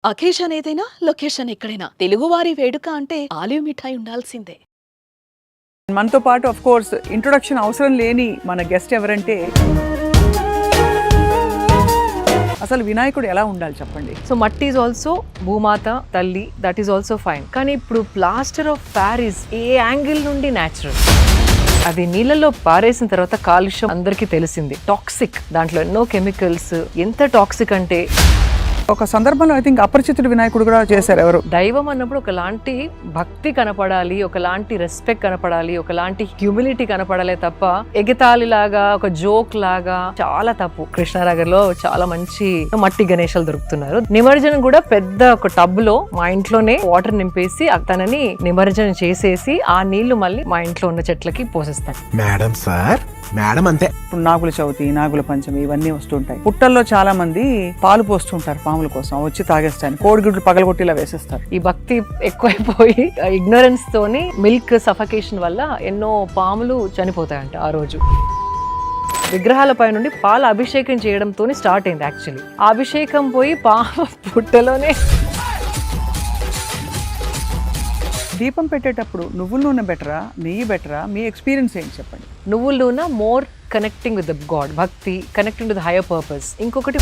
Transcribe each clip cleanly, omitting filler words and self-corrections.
Occasion ఏదైనా location ఎక్కడైనా తెలుగువారి వేడుక అంటే ఆలివ్ మిఠాయి ఉండాల్సిందే. మనతో పాటు ఆఫ్ కోర్స్ ఇంట్రొడక్షన్ అవసరం లేని మన గెస్ట్ ఎవరంటే అసలు వినాయకుడు ఎలా ఉండాలి చెప్పండి. సో మట్టి ఈజ్ ఆల్సో భూమాత తల్లి, దట్ ఈస్ ఆల్సో ఫైన్. కానీ ఇప్పుడు ప్లాస్టర్ ఆఫ్ ప్యారిస్ ఏ యాంగిల్ నుండి న్యాచురల్. అది నీళ్ళలో పారేసిన తర్వాత కాలుష్యం అందరికీ తెలిసింది, టాక్సిక్. దాంట్లో ఎన్నో కెమికల్స్. ఎంత టాక్సిక్ అంటే ఒక సందర్భంలో ఐ థింక్ అపరిచితుడు వినాయకుడు కూడా చేశారు ఎవరు. దైవం అన్నప్పుడు ఒకలాంటి భక్తి కనపడాలి, ఒకలాంటి రెస్పెక్ట్ కనపడాలి, ఒకలాంటి హ్యూమిలిటీ కనపడాలి తప్ప ఎగతాళి లాగా ఒక జోక్ లాగా చాలా తప్పు. కృష్ణానగర్ లో చాలా మంచి మట్టి గణేశాలు దొరుకుతున్నారు. నిమజ్జనం కూడా పెద్ద ఒక టబ్ లో మా ఇంట్లోనే వాటర్ నింపేసి తనని నిమజ్జనం చేసేసి ఆ నీళ్లు మళ్ళీ మా ఇంట్లో ఉన్న చెట్లకి పోసేస్తాను. మేడం సార్ మేడం అంతే. ఇప్పుడు నాగుల చవితి, నాగుల పంచమి ఇవన్నీ వస్తుంటాయి. పుట్టల్లో చాలా మంది పాలు పోస్తుంటారు పాముల కోసం, వచ్చి తాగేస్తాను. కోడిగుడ్లు పగలగొట్టిలా వేసేస్తారు. ఈ భక్తి ఎక్కువైపోయి ఇగ్నోరెన్స్ తోని మిల్క్ సఫకేషన్ వల్ల ఎన్నో పాములు చనిపోతాయంట ఆ రోజు. విగ్రహాలపై నుండి పాల అభిషేకం చేయడంతో స్టార్ట్ అయింది యాక్చువల్లీ. ఆ అభిషేకం పోయి పాము పుట్టలోనే. దీపం పెట్టేటప్పుడు నువ్వుల నూనె బెటరా, నెయ్యి బెటరా? మీ ఎక్స్పీరియన్స్ ఏంటి చెప్పండి. నువ్వుల నూనె more connecting with the God, భక్తి, కనెక్టింగ్ విత్ హైయర్ పర్పస్. ఇంకొకటి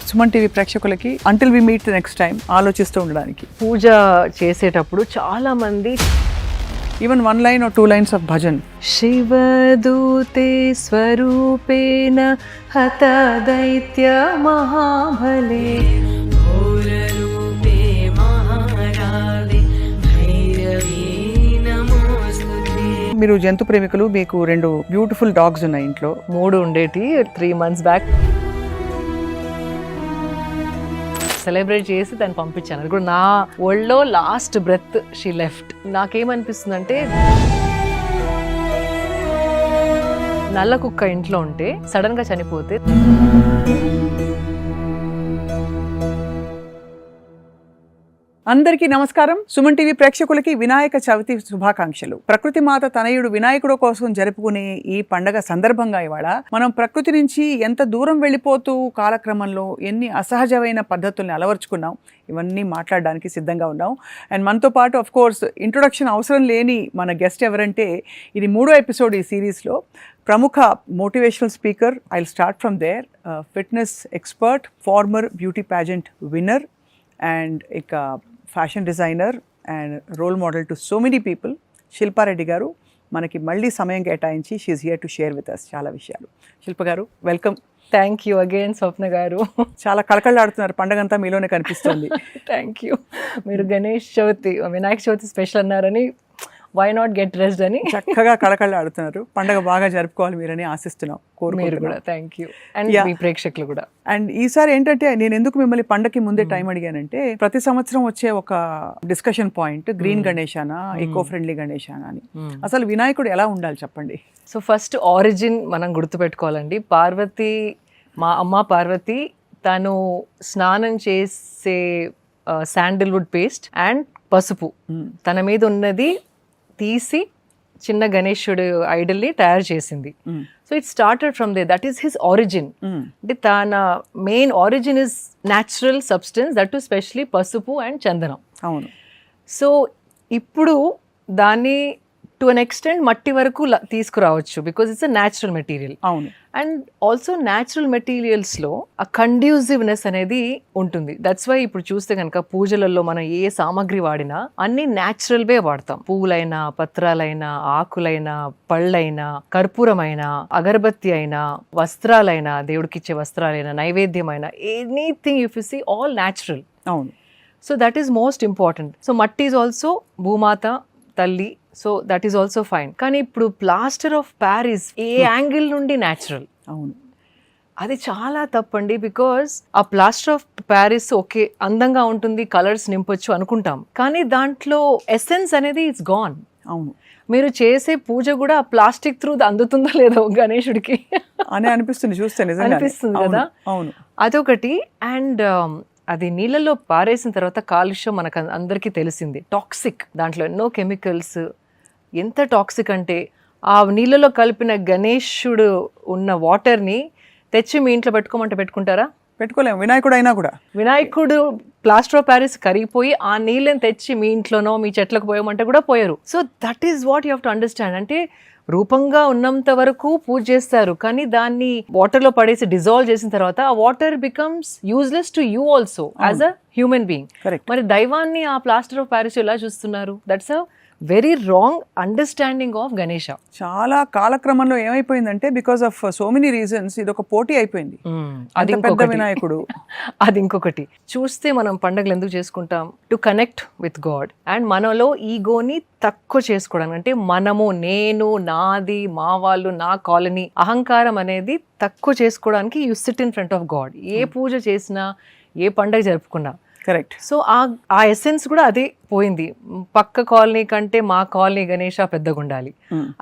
సుమన్ టీవీ ప్రేక్షకులకి until we meet next time ఆలోచిస్తూ ఉండడానికి, పూజ చేసేటప్పుడు చాలా మంది even 1 line or 2 lines of bhajan. శివదూతే స్వరూపేణ హత దైత్య మహాబలే మీరు జంతు ప్రేమికులు, మీకు 2 బ్యూటిఫుల్ డాగ్స్ ఉన్నాయి ఇంట్లో. 3 ఉండేటి 3 months బ్యాక్ సెలబ్రేట్ చేసి దాన్ని పంపించాను. అది కూడా నా వరల్డ్లో లాస్ట్ బ్రెత్ షీ లెఫ్ట్. నాకేమనిపిస్తుంది అంటే నల్ల కుక్క ఇంట్లో ఉంటే సడన్ గా చనిపోతే అందరికీ నమస్కారం. సుమన్ టీవీ ప్రేక్షకులకి వినాయక చవితి శుభాకాంక్షలు. ప్రకృతి మాత తనయుడు వినాయకుడు కోసం జరుపుకునే ఈ పండగ సందర్భంగా ఇవాళ మనం ప్రకృతి నుంచి ఎంత దూరం వెళ్ళిపోతూ కాలక్రమంలో ఎన్ని అసహజమైన పద్ధతుల్ని అలవర్చుకున్నాం, ఇవన్నీ మాట్లాడడానికి సిద్ధంగా ఉన్నాం. అండ్ మనతో పాటు ఆఫ్ కోర్స్ ఇంట్రొడక్షన్ అవసరం లేని మన గెస్ట్ ఎవరంటే, ఇది 3వ ఎపిసోడ్ ఈ సిరీస్లో. ప్రముఖ motivational speaker, I will start from there. Fitness expert, former beauty pageant winner, and ఇక fashion designer and role model to so many people, Shilpa Reddy garu మనకి మళ్ళీ సమయం కేటాయించి she's here to share with us చాలా విషయాలు. Shilpa garu welcome. Thank you again Swapna garu. చాలా కళకళలాడుతున్నారు, పండగంతా మీలోనే కనిపిస్తుంది. Thank you. మీరు గణేష్ చవితి, వినాయక చవితి స్పెషల్ అన్నారని వై నాట్ గెట్ రెస్ట్ అని చక్కగా కళకళలాడుతున్నారు. పండగ బాగా జరుపుకోవాలి మీరని ఆశిస్తున్నాం, కోరుకుంటున్నాం. Thank you. అండ్ మీ ప్రేక్షకులు కూడా. అండ్ ఈసారి ఏంటంటే, నేను ఎందుకు మిమ్మల్ని పండగకి ముందే టైం అడిగానంటే, ప్రతి సంవత్సరం వచ్చే ఒక డిస్కషన్ పాయింట్ గ్రీన్ గణేశానా, ఎకో ఫ్రెండ్లీ గణేశానా అని. అసలు వినాయకుడు ఎలా ఉండాలి చెప్పండి. సో ఫస్ట్ ఆరిజిన్ మనం గుర్తుపెట్టుకోవాలండి. పార్వతి, మా అమ్మ పార్వతి, తను స్నానం చేసే శాండిల్వుడ్ పేస్ట్ అండ్ పసుపు తన మీద ఉన్నది తీసి చిన్న గణేశుడు ఐడల్ని తయారు చేసింది. So it started from they, that is his origin. అంటే తన main origin is natural substance, that to especially పసుపు అండ్ చందనం. అవును. సో ఇప్పుడు దాన్ని టు అన్ ఎక్స్టెంట్ మట్టి వరకు తీసుకురావచ్చు, because it's a natural material. అవును. అండ్ ఆల్సో న్యాచురల్ మెటీరియల్స్లో ఆ కండ్యూసివ్నెస్ అనేది ఉంటుంది. దట్స్ వై ఇప్పుడు చూస్తే కనుక పూజలలో మనం ఏ సామాగ్రి వాడినా అన్ని న్యాచురల్వే వాడతాం. పువ్వులైనా, పత్రాలైనా, ఆకులైనా, పళ్ళైనా, కర్పూరమైనా, అగరబత్తి అయినా, వస్త్రాలైనా, దేవుడికిచ్చే వస్త్రాలైనా, నైవేద్యమైనా, anything if you see all natural. అవును. So that is most important. So మట్టి ఈజ్ ఆల్సో భూమాత తల్లి, so that is also fine. కానీ ఇప్పుడు ప్లాస్టర్ ఆఫ్ ప్యారిస్ ఏ యాంగిల్ నుండి న్యాచురల్. అవును. అది చాలా తప్పండి. బికాస్ ఆ ప్లాస్టర్ ఆఫ్ ప్యారిస్ ఓకే అందంగా ఉంటుంది, కలర్స్ నింపొచ్చు అనుకుంటాం, కానీ దాంట్లో ఎసెన్స్ అనేది ఇట్స్ గాన్. అవును. మీరు చేసే పూజ కూడా ప్లాస్టిక్ త్రూ అందుతుందో లేదో గణేశుడికి అని అనిపిస్తుంది చూస్తే, అనిపిస్తుంది కదా. అవును. అదొకటి. అండ్ అది నీళ్ళలో పారేసిన తర్వాత కాలుష్యం మనకు అందరికీ తెలిసింది, టాక్సిక్. దాంట్లో ఎన్నో కెమికల్స్. ఎంత టాక్సిక్ అంటే ఆ నీళ్ళలో కలిపిన గణేశుడు ఉన్న వాటర్ని తెచ్చి మీ ఇంట్లో పెట్టుకోమంటే పెట్టుకుంటారా? పెట్టుకోలేము. వినాయకుడు అయినా కూడా, వినాయకుడు ప్లాస్టర్ ఆఫ్ ప్యారిస్ కరిగిపోయి ఆ నీళ్ళని తెచ్చి మీ ఇంట్లోనో మీ చెట్లకు పోయమంటే కూడా పోయారు. So that is what you have to understand. అంటే రూపంగా ఉన్నంత వరకు పూజ చేస్తారు, కానీ దాన్ని వాటర్ లో పడేసి డిజాల్వ్ చేసిన తర్వాత ఆ water becomes useless to you also as a human being. Correct. మరి దైవాన్ని ఆ ప్లాస్టర్ ఆఫ్ ప్యారిస్ ఎలా చూస్తున్నారు? That's a very wrong understanding of Ganesha. చాలా కాలక్రమంలో ఏమైపోయిందంటే because of so many reasons ఇది ఒక పోటీ అయిపోయింది. అది అంత పెద్ద ఇంకొకటి. వినాయకుడు. అది ఇంకొకటి. చూస్తే మనం పండుగలు ఎందుకు చేసుకుంటాం? To connect with God. And మనలో ఈగోని తక్కువ చేసుకోవడానికి, అంటే మనము, నేను, నాది, మా వాళ్ళు, నా కాలనీ, అహంకారం అనేది తక్కువ చేసుకోవడానికి you sit in front of God. ఏ పూజ చేసినా, ఏ పండుగ జరుపుకున్నా. కరెక్ట్. సో ఆ ఎసెన్స్ కూడా అదే పోయింది. పక్క కాలనీ కంటే మా కాలనీ గణేష పెద్దగా ఉండాలి.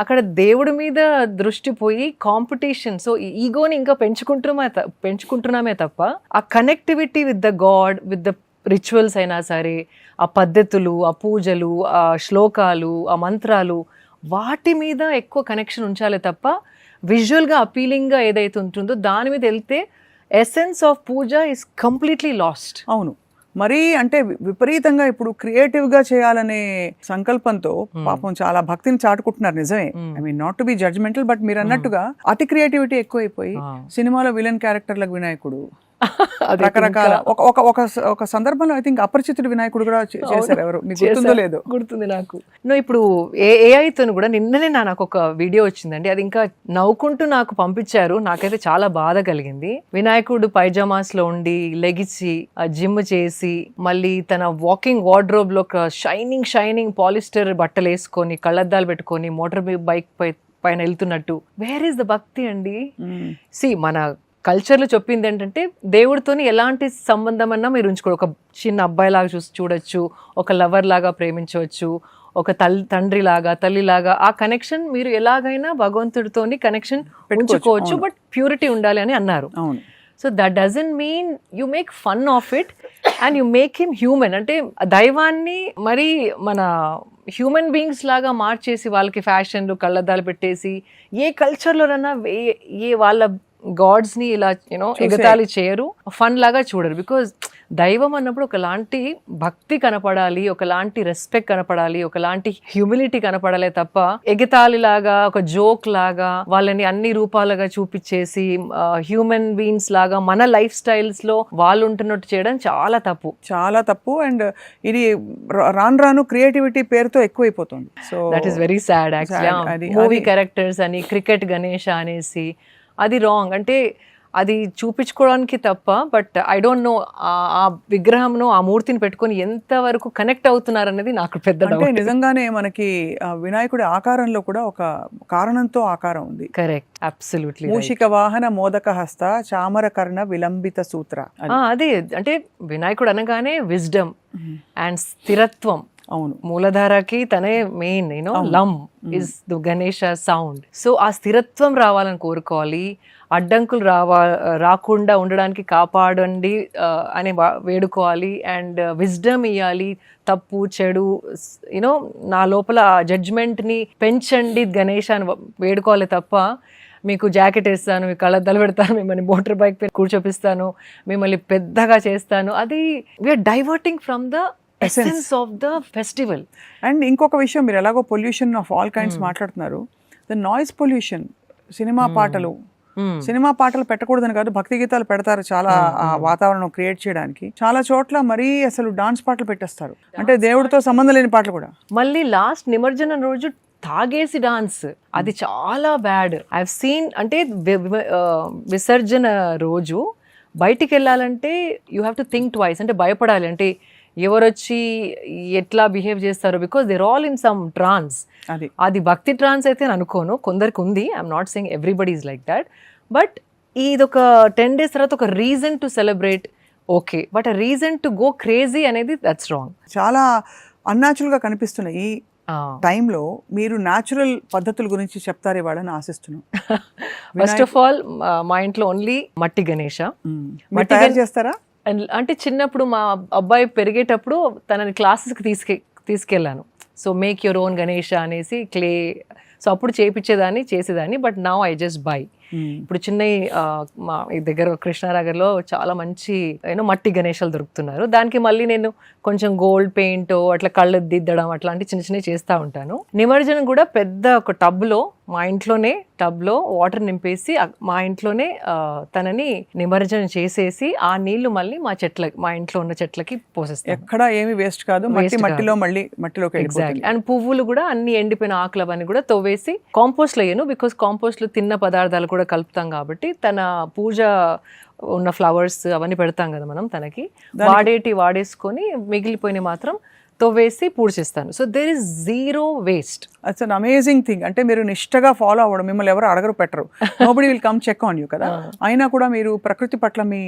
అక్కడ దేవుడి మీద దృష్టి పోయి కాంపిటీషన్. సో ఈగోని ఇంకా పెంచుకుంటున్నామే తప్ప ఆ connectivity with the God, with the rituals అయినా సరే, ఆ పద్ధతులు, ఆ పూజలు, ఆ శ్లోకాలు, ఆ మంత్రాలు, వాటి మీద ఎక్కువ కనెక్షన్ ఉంచాలి తప్ప విజువల్గా అపీలింగ్గా ఏదైతే ఉంటుందో దాని మీద వెళ్తే essence of puja is completely lost. అవును. మరీ అంటే విపరీతంగా ఇప్పుడు క్రియేటివ్ గా చేయాలనే సంకల్పంతో పాపం చాలా భక్తిని చాటుకుంటున్నారు. నిజమే, I mean not to be judgemental, but మీరు అన్నట్టుగా అతి క్రియేటివిటీ ఎక్కువైపోయి సినిమాలో విలన్ క్యారెక్టర్లకు వినాయకుడు, రకరకాల ఒక సందర్భంలో ఐ థింక్ అపరిచితుడు వినాయకుడు కూడా చేశారు. ఎవరు మీకు గుర్తుందో లేదో? గుర్తుంది నాకు. ఇప్పుడు ఏఐతో కూడా నిన్ననే నాకు ఒక వీడియో వచ్చిందండి. అది ఇంకా నవ్వుకుంటూ నాకు పంపించారు. నాకైతే చాలా బాధ కలిగింది. వినాయకుడు పైజామాస్ లో ఉండి లెగిసి జిమ్ చేసి మళ్ళీ తన వాకింగ్ వార్డ్రోబ్ లో ఒక షైనింగ్ పాలిస్టర్ బట్టలు వేసుకొని కళ్ళద్దాలు పెట్టుకొని మోటార్ బైక్ పైన వెళ్తున్నట్టు. వేర్ ఈస్ ద భక్తి అండి? మన కల్చర్లో చెప్పింది ఏంటంటే దేవుడితోని ఎలాంటి సంబంధం అన్నా మీరు ఉంచుకోండి. ఒక చిన్న అబ్బాయి లాగా చూడొచ్చు, ఒక లవర్ లాగా ప్రేమించవచ్చు, ఒక తండ్రి లాగా, తల్లి లాగా. ఆ కనెక్షన్ మీరు ఎలాగైనా భగవంతుడితోని కనెక్షన్ ఉంచుకోవచ్చు, బట్ ప్యూరిటీ ఉండాలి అని అన్నారు. So that doesn't mean you make fun of it and you make him human. అంటే దైవాన్ని మరి మన హ్యూమన్ బీయింగ్స్ లాగా మార్చేసి వాళ్ళకి ఫ్యాషన్లు, కళ్ళద్దాలు పెట్టేసి ఏ కల్చర్లోనన్నా ఏ వాళ్ళ గాడ్స్ ని ఇలా ఎగతాళి చేయరు, ఫన్ లాగా చూడరు. బికాజ్ దైవం అన్నప్పుడు ఒకలాంటి భక్తి కనపడాలి, ఒకలాంటి రెస్పెక్ట్ కనపడాలి, ఒకలాంటి హ్యూమిలిటీ కనపడాలి తప్ప ఎగతాళి లాగా, ఒక జోక్ లాగా వాళ్ళని అన్ని రూపాలుగా చూపించేసి హ్యూమన్ బీయింగ్స్ లాగా మన లైఫ్ స్టైల్స్ లో వాళ్ళు ఉంటున్నట్టు చేయడం చాలా తప్పు. అండ్ ఇది రాను క్రియేటివిటీ పేరుతో ఎక్కువైపోతుంది. So that is very sad actually. Movie characters అని, క్రికెట్ గణేష అనేసి, అది రాంగ్. అంటే అది చూపించుకోవడానికి తప్ప, బట్ ఐ డోంట్ నో ఆ విగ్రహంను, ఆ మూర్తిని పెట్టుకొని ఎంతవరకు కనెక్ట్ అవుతున్నారు అనేది నాకు పెద్ద డౌట్. నిజంగానే మనకి వినాయకుడి ఆకారంలో కూడా ఒక కారణంతో ఆకారం ఉంది. Correct, absolutely. మూషిక వాహన మోదక హస్త చామర కర్ణ విలంబిత సూత్ర. అదే అంటే వినాయకుడు అనగానే విజ్డమ్ అండ్ స్థిరత్వం. అవును, మూలధారకి తనే మెయిన్, లమ్ is the Ganesha sound. So ఆ స్థిరత్వం రావాలని కోరుకోవాలి, అడ్డంకులు రాకుండా ఉండడానికి కాపాడండి అని వేడుకోవాలి, అండ్ విజ్డమ్ ఇవ్వాలి. తప్పు చెడు నా లోపల జడ్జ్మెంట్ని పెంచండి గణేష్ అని వేడుకోవాలి తప్ప మీకు జాకెట్ వేస్తాను, మీ కళ్ళద్దాలు పెడతాను, మిమ్మల్ని మోటార్ బైక్ పైన కూర్చోపిస్తాను, మిమ్మల్ని పెద్దగా చేస్తాను, అది we're diverting from the essence of the festival. And ఇంకొక విషయం, మీరు ఎలాగో పొల్యూషన్ ఆఫ్ ఆల్ కైండ్స్ మాట్లాడుతున్నారు, ద నాయిస్ పొల్యూషన్. సినిమా పాటలు పెట్టకూడదని కాదు, భక్తి గీతాలు పెడతారు చాలా వాతావరణం క్రియేట్ చేయడానికి. చాలా చోట్ల మరీ అసలు డాన్స్ పాటలు పెట్టేస్తారు, అంటే దేవుడితో సంబంధం లేని పాటలు కూడా. మళ్ళీ లాస్ట్ నిమజ్జనం రోజు తాగేసి డాన్స్, అది చాలా బ్యాడ్. I have seen. అంటే విసర్జన రోజు బయటికి వెళ్ళాలంటే you have to think twice, అంటే భయపడాలి. అంటే ఎవరొచ్చి ఎట్లా బిహేవ్ చేస్తారు, because they're all in some trance. అది భక్తి ట్రాన్స్ అయితే నేను అనుకోను, కొందరికి ఉంది. I'm not saying everybody is like that, but ఇదొక 10 days తర్వాత ఒక reason to celebrate, okay, but a reason to go crazy అనేది దట్స్ రాంగ్. చాలా అన్యాచురల్ గా కనిపిస్తున్నాయి. ఈ టైంలో మీరు న్యాచురల్ పద్ధతుల గురించి చెప్తారు ఇవాళని ఆశిస్తున్నాను. ఫస్ట్ ఆఫ్ ఆల్ మా ఇంట్లో ఓన్లీ మట్టి గణేష. తయారు చేస్తారా? అంటే చిన్నప్పుడు మా అబ్బాయి పెరిగేటప్పుడు తనని క్లాసెస్కి తీసుకెళ్ళాను. So make your own Ganesha అనేసి క్లే, సో అప్పుడు చేసేదాన్ని, but now I just by. ఇప్పుడు చిన్న మా ఈ దగ్గర కృష్ణానగర్లో చాలా మంచి మట్టి గణేశాలు దొరుకుతున్నారు. దానికి మళ్ళీ నేను కొంచెం గోల్డ్ పెయింట్ అట్లా కళ్ళు దిద్దడం అట్లాంటి చిన్న చిన్నవి చేస్తూ ఉంటాను. నిమజ్జనం కూడా పెద్ద ఒక టబ్లో మా ఇంట్లోనే టబ్లో వాటర్ నింపేసి మా ఇంట్లోనే తనని నిమజ్జనం చేసేసి ఆ నీళ్లు మళ్ళీ మా ఇంట్లో ఉన్న చెట్లకి పోసేస్తాను. ఎక్కడ ఏమి వేస్ట్ కాదు, మట్టిలో మళ్ళీ మట్టిలోకి ఎగ్జాక్ట్లీ. అండ్ పువ్వులు కూడా అన్ని ఎండిపోయిన ఆకులవన్నీ కూడా తవ్వేసి కాంపోస్ట్ లో వేయను, బికాస్ కాంపోస్ట్ లో తిన్న పదార్థాలు కూడా కలుపుతాం కాబట్టి తన పూజ ఉన్న ఫ్లవర్స్ అవన్నీ పెడతాం కదా మనం తనకి, వాడేసుకొని మిగిలిపోయిన మాత్రం తవ్వేసి పూడ్చేస్తాను. So there is zero waste. It's an amazing thing. అంటే మీరు నిష్టగా ఫాలో అవ్వడం, మిమ్మల్ని ఎవరు అడగరు పెట్టరు, nobody will come check on you కదా. అయినా కూడా మీరు ప్రకృతి పట్ల మీ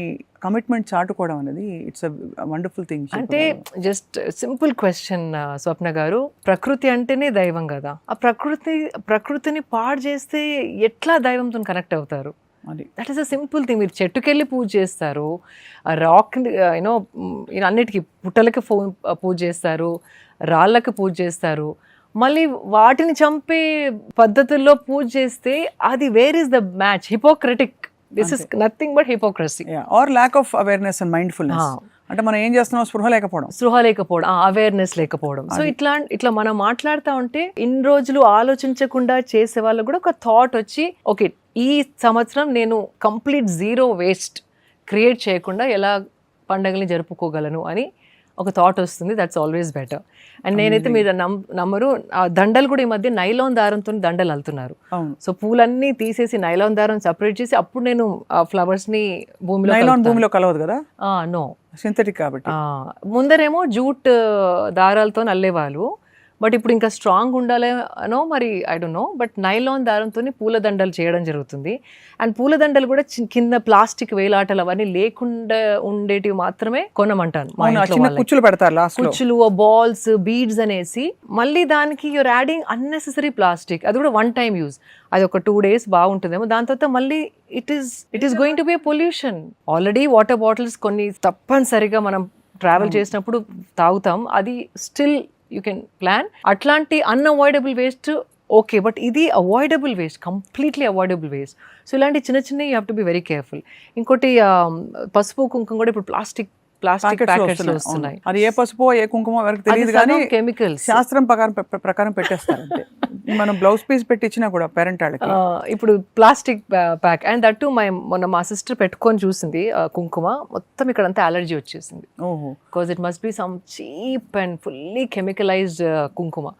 కమిట్మెంట్ చాటుకోవడం అనేది ఇట్స్ అ వండర్ఫుల్ థింగ్. అంటే జస్ట్ సింపుల్ క్వశ్చన్ స్వప్న గారు, ప్రకృతి అంటేనే దైవం కదా, ఆ ప్రకృతిని పాడు చేస్తే ఎట్లా దైవంతో కనెక్ట్ అవుతారు? That is a simple thing. మీరు చెట్టుకెళ్ళి పూజ చేస్తారు, రాక్ అన్నిటికీ పుట్టలకి పూజ చేస్తారు, రాళ్ళకి పూజ చేస్తారు, మళ్ళీ వాటిని చంపే పద్ధతుల్లో పూజ చేస్తే అది where is the match? Hypocritic. This is nothing but hypocrisy or lack of awareness and mindfulness. అంటే మనం ఏం చేస్తున్నాం, స్పృహ లేకపోవడం, అవేర్నెస్ లేకపోవడం. సో ఇట్లా మనం మాట్లాడుతూ ఉంటే ఇన్ని రోజులు ఆలోచించకుండా చేసే వాళ్ళు కూడా ఒక థాట్ వచ్చి, ఓకే ఈ సంవత్సరం నేను కంప్లీట్ జీరో వేస్ట్ క్రియేట్ చేయకుండా ఎలా పండుగల్ని జరుపుకోగలను అని ఒక థాట్ వస్తుంది. That's always better. అండ్ నేనైతే మీరు నమ్మరు, దండలు కూడా ఈ మధ్య నైలాన్ దారంతో దండలు అల్లుతున్నారు. సో పూలన్నీ తీసేసి నైలాన్ దారం సపరేట్ చేసి అప్పుడు నేను ఫ్లవర్స్ ని భూమిలో కలవదు కదా. నో, సింథటిక్ కాబట్టి. ముందరేమో జూట్ దారాలతో అల్లేవాళ్ళు, బట్ ఇప్పుడు ఇంకా స్ట్రాంగ్ ఉండాలనో మరి I don't no, but nylon దారంతో పూలదండలు చేయడం జరుగుతుంది. అండ్ పూలదండలు కూడా కింద ప్లాస్టిక్ వేలాటలు అవన్నీ లేకుండా ఉండేటివి మాత్రమే కొనమంటాను. కుచ్చులు, బాల్స్, బీడ్స్ అనేసి మళ్ళీ దానికి యూర్ యాడింగ్ అన్నెసెసరీ ప్లాస్టిక్. అది కూడా 1 time యూజ్. అది ఒక 2 days బాగుంటుందేమో, దాని తర్వాత మళ్ళీ it is going to be pollution. Already water bottles కొన్ని తప్పనిసరిగా మనం ట్రావెల్ చేసినప్పుడు తాగుతాం, అది స్టిల్ యూ కెన్ ప్లాన్. అట్లాంటి అన్అవాయిడబుల్ వేస్ట్ ఓకే, బట్ ఇది avoidable waste, completely avoidable waste. So ఇలాంటి చిన్న you have to be very careful. ఇంకోటి పసుపు కుంకుమ కూడా ఇప్పుడు ప్లాస్టిక్ ప్యాకెట్స్ వస్తున్నాయి. అది ఏ పసుపు ఏ కుంకుమ వరకు తెలియదు కానీ కెమికల్స్ శాస్త్రం ప్రకారం పెట్టేస్తారు. మనం బ్లౌజ్ పీస్ పెట్టించినా కూడా పేరెంట్ వాళ్ళకి ఇప్పుడు ప్లాస్టిక్ ప్యాక్. అండ్ దట్ మొన్న మా సిస్టర్ పెట్టుకొని చూసింది కుంకుమ, మొత్తం ఇక్కడంతా అలర్జీ వచ్చేసింది. Because it must be some cheap and fully chemicalized kumkuma.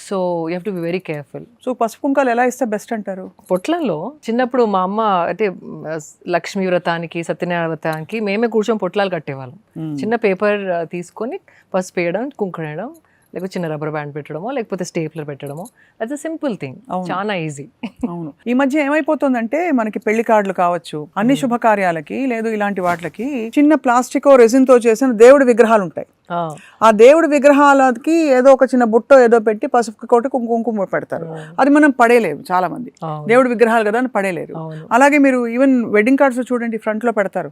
So you have to be very careful. So పసుపు కుంకాలు ఎలా ఇస్తే బెస్ట్ అంటారు? పొట్లలో చిన్నప్పుడు మా అమ్మ అంటే లక్ష్మీ వ్రతానికి, సత్యనారాయణ వ్రతానికి మేమే కూర్చొని పొట్లాలు కట్టేవాళ్ళం. చిన్న పేపర్ తీసుకొని పసుపు వేయడం, కుంకుమ వేయడం, లేకపోతే చిన్న రబ్బర్ బ్యాండ్ పెట్టడమో లేకపోతే స్టేప్లర్ పెట్టడమో. దట్స్ అ సింపుల్ థింగ్, చాలా ఈజీ. అవును, ఈ మధ్య ఏమైపోతుందంటే మనకి పెళ్లి కార్డులు కావచ్చు, అన్ని శుభకార్యాలకి లేదు ఇలాంటి వాటికి చిన్న ప్లాస్టిక్ రెసిన్ తో చేసిన దేవుడి విగ్రహాలు ఉంటాయి. ఆ దేవుడి విగ్రహాలకి ఏదో ఒక చిన్న బుట్ట ఏదో పెట్టి పసుపు కొట్టి కుంకుమ పెడతారు. అది మనం పడేలేము, చాలా మంది దేవుడి విగ్రహాలు కదా అని పడేలేరు. అలాగే మీరు ఈవెన్ వెడ్డింగ్ కార్డ్స్ చూడండి, ఫ్రంట్ లో పెడతారు,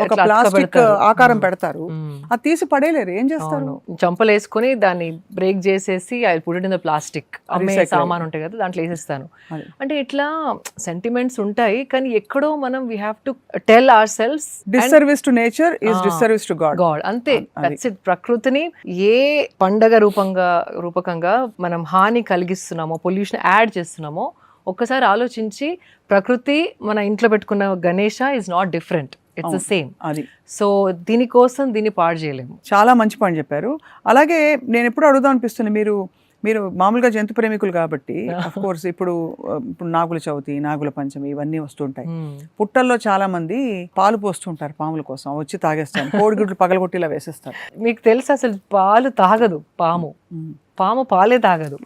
ఒక ప్లాస్టిక్ ఆకారం పెడతారు, అది తీసి పడేలేరు. ఏం చేస్తారు? చంపలు వేసుకుని దాన్ని బ్రేక్ చేసేసి I put it in the plastic, అమ్మే సామాన్ ఉంటాయి కదా దాంట్లో వేసేస్తాను. అంటే ఇట్లా సెంటిమెంట్స్ ఉంటాయి, కానీ ఎక్కడో మనం we have to tell hour selves disservice to nature is disservice to God. అంతే, దట్స్ ఇట్. ప్రకృతిని ఏ పండగ రూపకంగా మనం హాని కలిగిస్తున్నామో, పొల్యూషన్ యాడ్ చేస్తున్నామో ఒక్కసారి ఆలోచించి, ప్రకృతి మన ఇంట్లో పెట్టుకున్న Ganesha is not different, it's the same. అది సో దీనికోసం దీన్ని పాడు చేయలేము. చాలా మంచి పాయింట్ చెప్పారు. అలాగే నేను ఎప్పుడు అడుగుదాం అనిపిస్తుంది, మీరు మామూలుగా జంతు ప్రేమికులు కాబట్టి అఫ్ కోర్స్ ఇప్పుడు నాగుల చవితి, నాగుల పంచమి ఇవన్నీ వస్తుంటాయి. పుట్టల్లో చాలా మంది పాలు పోస్తుంటారు పాముల కోసం, వచ్చి తాగేస్తారు, కోడిగుడ్లు పగలగొట్టిలా వేసేస్తారు. మీకు తెలుసు అసలు పాలు తాగదు పాము పాలే తాగదు.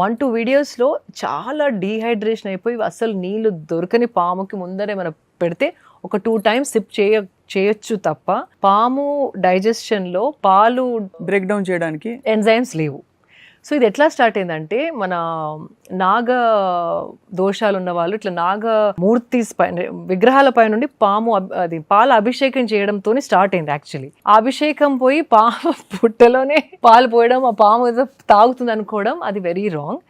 1-2 వీడియోస్లో చాలా డీహైడ్రేషన్ అయిపోయి అసలు నీళ్లు దొరకని పాముకి ముందరే మనం పెడితే ఒక 2 times సిప్ చేయొచ్చు తప్ప పాము డైజెషన్లో పాలు బ్రేక్ డౌన్ చేయడానికి ఎంజైమ్స్ లేవు. సో ఇది ఎట్లా స్టార్ట్ అయిందంటే మన నాగ దోషాలు ఉన్న వాళ్ళు ఇట్లా నాగ మూర్తి విగ్రహాల పై నుండి అది పాల అభిషేకం చేయడంతో స్టార్ట్ అయింది యాక్చువల్లీ. ఆ అభిషేకం పోయి పాము పుట్టలోనే పాలు పోయడం, ఆ పాము ఏదో తాగుతుంది అనుకోవడం, అది వెరీ రాంగ్.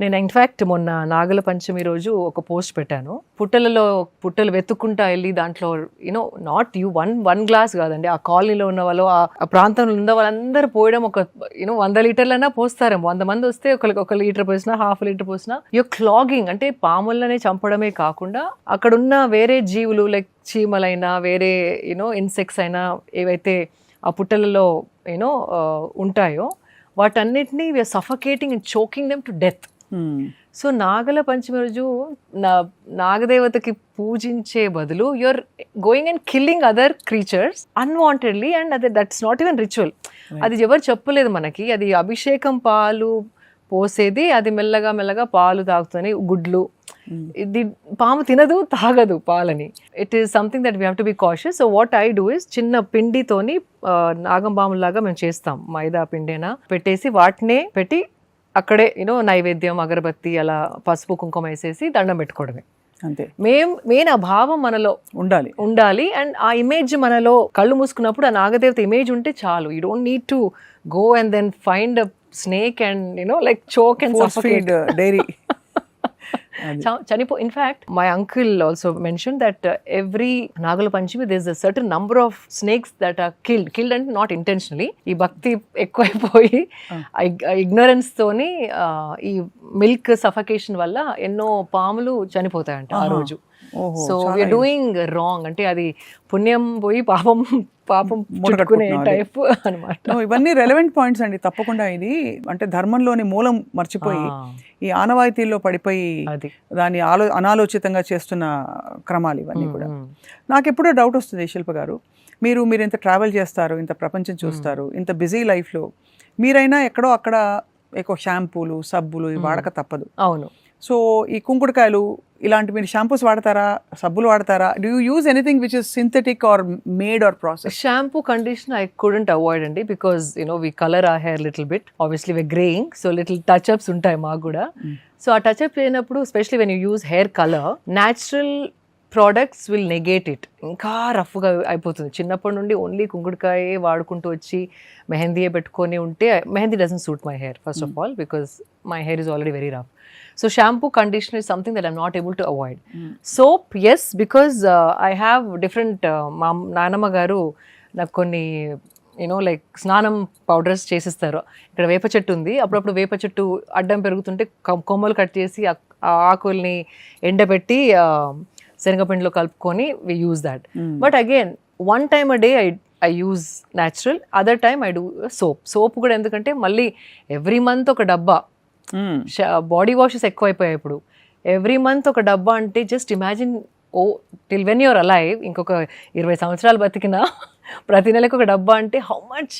నేను ఇన్ఫాక్ట్ మొన్న నాగల పంచమి రోజు ఒక పోస్ట్ పెట్టాను. పుట్టలు వెతుక్కుంటా వెళ్ళి దాంట్లో యూనో నాట్ వన్ గ్లాస్ కాదండి, ఆ కాలనీలో ఉన్న వాళ్ళు, ఆ ప్రాంతంలో ఉన్న వాళ్ళందరూ పోయడం, ఒక 100 లీటర్లైనా పోస్తారు. 100 మంది వస్తే ఒక లీటర్ పోసినా, హాఫ్ లీటర్ పోసినా, యూ క్లాగింగ్. అంటే పాములనే చంపడమే కాకుండా అక్కడున్న వేరే జీవులు లైక్ చీమలైనా వేరే ఇన్సెక్ట్స్ అయినా ఏవైతే ఆ పుట్టలలో ఉంటాయో వాటన్నిటినీ we're suffocating and choking them to death. So Nagula Panchami రోజు నాగదేవతకి పూజించే బదులు you're going and killing other creatures unwantedly, and that's not even ritual. అది ఎవరు చెప్పలేదు మనకి. అది అభిషేకం పాలు పోసేది, అది మెల్లగా మెల్లగా పాలు తాగుతుంది, గుడ్లు. ఇది పాము తినదు, తాగదు పాలని. It is something that we have to be cautious. So what I do is చిన్న పిండితోని నాగం పాములాగా మేము చేస్తాం. మైదా పిండేనా పెట్టేసి వాటినే పెట్టి అక్కడే నైవేద్యం, అగరబత్తి, అలా పసుపు కుంకుమ వేసేసి దండం పెట్టుకోవడమే అంతే. మెయిన్ ఆ భావం మనలో ఉండాలి. అండ్ ఆ ఇమేజ్ మనలో కళ్ళు మూసుకున్నప్పుడు ఆ నాగదేవత ఇమేజ్ ఉంటే చాలు. You don't need to go and then find a snake and like choke and suffocate dairy. In fact my uncle also mention that every Nagula Panchami there is a certain number of snakes that are killed అంటే not intentionally. ఈ భక్తి ఎక్కువైపోయి ignorance తోని ఈ milk suffocation వల్ల ఎన్నో పాములు చనిపోతాయంట ఆ రోజు. So we're doing wrong. అంటే అది పుణ్యం పోయి పాపం చుట్టుకునే టైప్ అన్నమాట. ఇవన్నీ రెలవెంట్ పాయింట్స్ అండి, తప్పకుండా. ఇది అంటే ధర్మంలోని మూలం మర్చిపోయి ఈ ఆనవాయితీల్లో పడిపోయి దాన్ని అనాలోచితంగా చేస్తున్న క్రమాలు ఇవన్నీ కూడా. నాకు ఎప్పుడో డౌట్ వస్తుంది శిల్ప గారు, మీరు ఇంత ట్రావెల్ చేస్తారు, ఇంత ప్రపంచం చూస్తారు, ఇంత బిజీ లైఫ్లో మీరైనా ఎక్కడో అక్కడ ఎక్కువ షాంపూలు, సబ్బులు వాడక తప్పదు. అవును. సో ఈ కుంకుడుకాయలు ఇలాంటి మీరు షాంపూస్ వాడతారా, సబ్బులు వాడతారా? Do you use anything which is synthetic or made or process? Shampoo, conditioner I couldn't avoid అండి, because we color our hair little bit. Obviously we're graying, so little touch-ups ఉంటాయి మాకు కూడా. సో ఆ touch up అయినప్పుడు especially when you use hair colour, natural products will negate it. ఇంకా రఫ్గా అయిపోతుంది. చిన్నప్పటి నుండి ఓన్లీ కుంకుడుకాయ వాడుకుంటూ వచ్చి మెహందీయే పెట్టుకొని ఉంటే, mehndi doesn't suit my hair first of all, because my hair is already very rough. So shampoo, conditioner is something that I'm not able to avoid. Soap, yes, because I have different నానమ్మ గారు నాకు కొన్ని like స్నానం powders చేసిస్తారు. ఇక్కడ వేప చెట్టు ఉంది, అప్పుడప్పుడు వేప చెట్టు అడ్డం పెరుగుతుంటే కొమ్మలు కట్ చేసి ఆ ఆకుల్ని ఎండబెట్టి శనగపిండిలో కలుపుకొని we use that. But again, one time a day I use natural, other time I do soap. Soap కూడా ఎందుకంటే మళ్ళీ ఎవ్రీ మంత్ ఒక డబ్బా, బాడీ వాషెస్ ఎక్కువైపోయాయి ఇప్పుడు. ఎవ్రీ మంత్ ఒక డబ్బా అంటే just imagine, till when you're alive, ఇంకొక 20 సంవత్సరాలు బతికినా ప్రతి నెలకు ఒక డబ్బా అంటే how much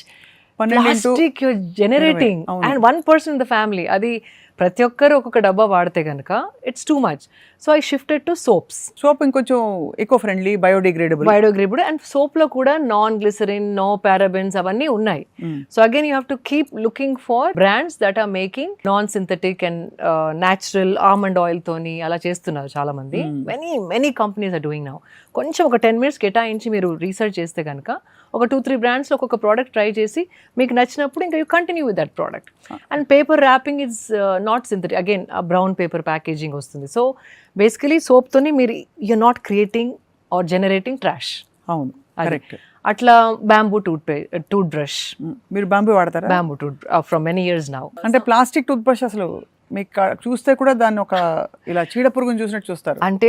plastic you're generating, and 1 person in the family. అది ప్రతి ఒక్కరు ఒక్కొక్క డబ్బా వాడితే కనుక it's too much. So I shifted to soaps. Soap ఇంకొంచెం eco friendly, biodegradable, and soap లో కూడా నాన్ గ్లిసరిన్, నో పారాబెన్స్ అవన్నీ ఉన్నాయి. So again you have to keep looking for brands that are making non synthetic and natural almond oil తోని అలా చేస్తున్నారు చాలా మంది. Many companies are doing now. కొంచెం ఒక 10 minutes కేటాయించి మీరు రీసెర్చ్ చేస్తే కనుక ఒక 2-3 బ్రాండ్స్లో ఒక్కొక్క ప్రోడక్ట్ ట్రై చేసి మీకు నచ్చినప్పుడు ఇంకా you continue with that product. And paper wrapping is not synthetic, again brown paper packaging వస్తుంది. సో బేసికలీ సోప్తోని మీరు you're not creating or generating trash. అవును, కరెక్ట్. అట్లా బ్యాంబూ టూత్ బ్రష్. మీరు బ్యాంబూ వాడతారా? Bamboo from many years now. అంటే plastic toothbrush అసలు మీకు చూస్తే కూడా దాన్ని ఒక ఇలా చీడ పురుగుని చూసినట్టు చూస్తారు. అంటే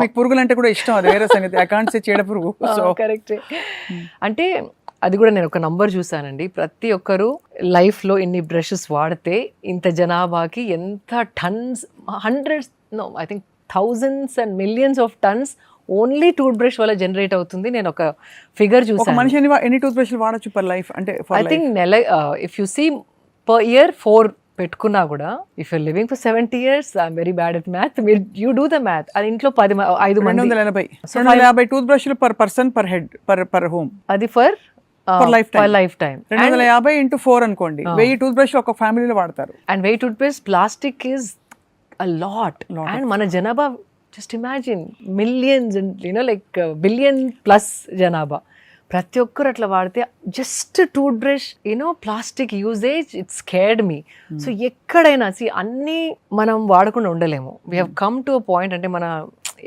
మీకు పురుగులు అంటే కూడా ఇష్టం, అది వేరే సంగతి. ఐ కాంట్ సే చీడ పురుగు. కరెక్ట్. అంటే అది కూడా నేను ఒక నంబర్ చూసానండి, ప్రతి ఒక్కరు లైఫ్లో ఇన్ని బ్రషెస్ వాడితే ఇంత జనాభాకి ఎంత tons, hundreds, no I think thousands and millions of tons only toothbrush వల్ల జనరేట్ అవుతుంది. నేను ఒక ఫిగర్ చూసాను. మనిషి ఎన్ని టూత్ బ్రష్లు వాడచ్చు పర్ లైఫ్? అంటే I think if you see per year 4 పెట్టుకున్నా కూడా, if you're living for 70 years, I'm very bad at math, you do the math. అది ఇంట్లో 5 మంది 250 టూత్ బ్రష్లు per person per head per home. అది for For lifetime. Lifetime 250 into 4 అనుకోండి, 1000 toothbrush ఒక ఫ్యామిలీలో వాడతారు. And wait toothpaste plastic is a lot. And మన జనాభా just imagine millions like billion plus జనాభా. ప్రతి ఒక్కరు అట్లా వాడితే just tooth brush plastic usage it scared me. So ఎక్కడైనా అన్నీ మనం వాడకుండా ఉండలేము. We have come to a point, అంటే మన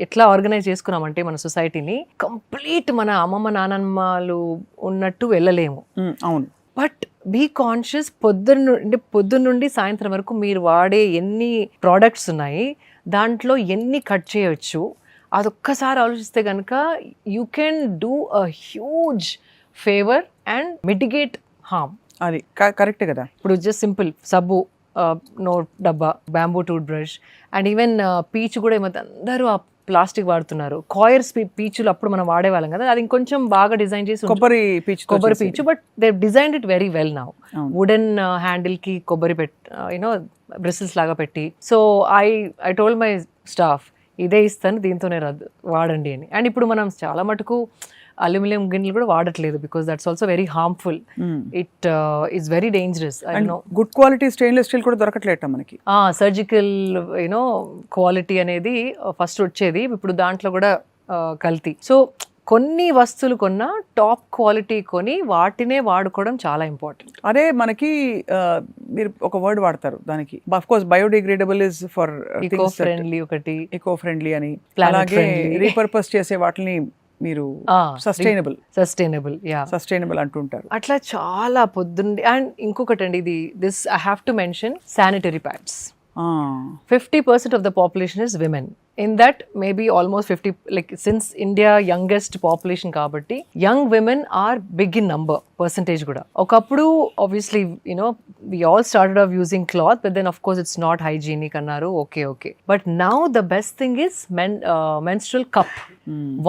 ఎట్లా ఆర్గనైజ్ చేసుకున్నామంటే మన సొసైటీని కంప్లీట్ మన అమ్మమ్మ నానమ్మలు ఉన్నట్టు వెళ్ళలేము. అవును. But be conscious. పొద్దున్న నుండి సాయంత్రం వరకు మీరు వాడే ఎన్ని ప్రోడక్ట్స్ ఉన్నాయి, దాంట్లో ఎన్ని కట్ చేయొచ్చు, అదొక్కసారి ఆలోచిస్తే కనుక you can do a huge favour and mitigate harm. అది కరెక్ట్ కదా. ఇప్పుడు జస్ట్ సింపుల్ సబ్బు, డబ్బా, bamboo tooth brush, and even పీచు కూడా ఏమైతే అందరూ ఆ ప్లాస్టిక్ వాడుతున్నారు. కాయర్స్ పీచులు అప్పుడు మనం వాడేవాళ్ళం కదా, అది ఇంకొంచెం బాగా డిజైన్ చేసి కొబ్బరి పీచు, but they designed it very well now. Wooden handle కి కొబ్బరి బ్రిసిల్స్ లాగా పెట్టి. So I told my staff ఇదే ఇస్తాను, దీంతోనే వాడండి అని. అండ్ ఇప్పుడు మనం చాలా మటుకు అల్యూమినియం గిన్నెలు కూడా వాడట్లేదు, because that's also very harmful. It is very dangerous. Good quality stainless steel కూడా దొరకట్లేదు మనకి. సర్జికల్ క్వాలిటీ అనేది ఫస్ట్ వచ్చేది, ఇప్పుడు దాంట్లో కూడా కల్తీ. సో కొన్ని వస్తువులు కొన్నా టాప్ క్వాలిటీ కొని వాటినే వాడుకోవడం చాలా ఇంపార్టెంట్. అదే మనకి మీరు ఒక వర్డ్ వాడతారు దానికి, of course biodegradable is for eco friendly, ఒకటి ఈకో ఫ్రెండ్లీ అని, అలాగే రీపర్పస్ చేసే వాటిని మీరు సస్టైనబుల్ అంటుంటారు. అట్లా చాలా పొద్దుండి. అండ్ ఇంకొకటి అండి, this I have to mention, sanitary pads. 50% of the population is women. In that, maybe almost 50, like since India youngest population kabatti, young women are big in number, percentage kuda. Okappudu obviously, we all started off using cloth, but then of course it's not hygienic annaru. Okay. But now the best thing is menstrual cup.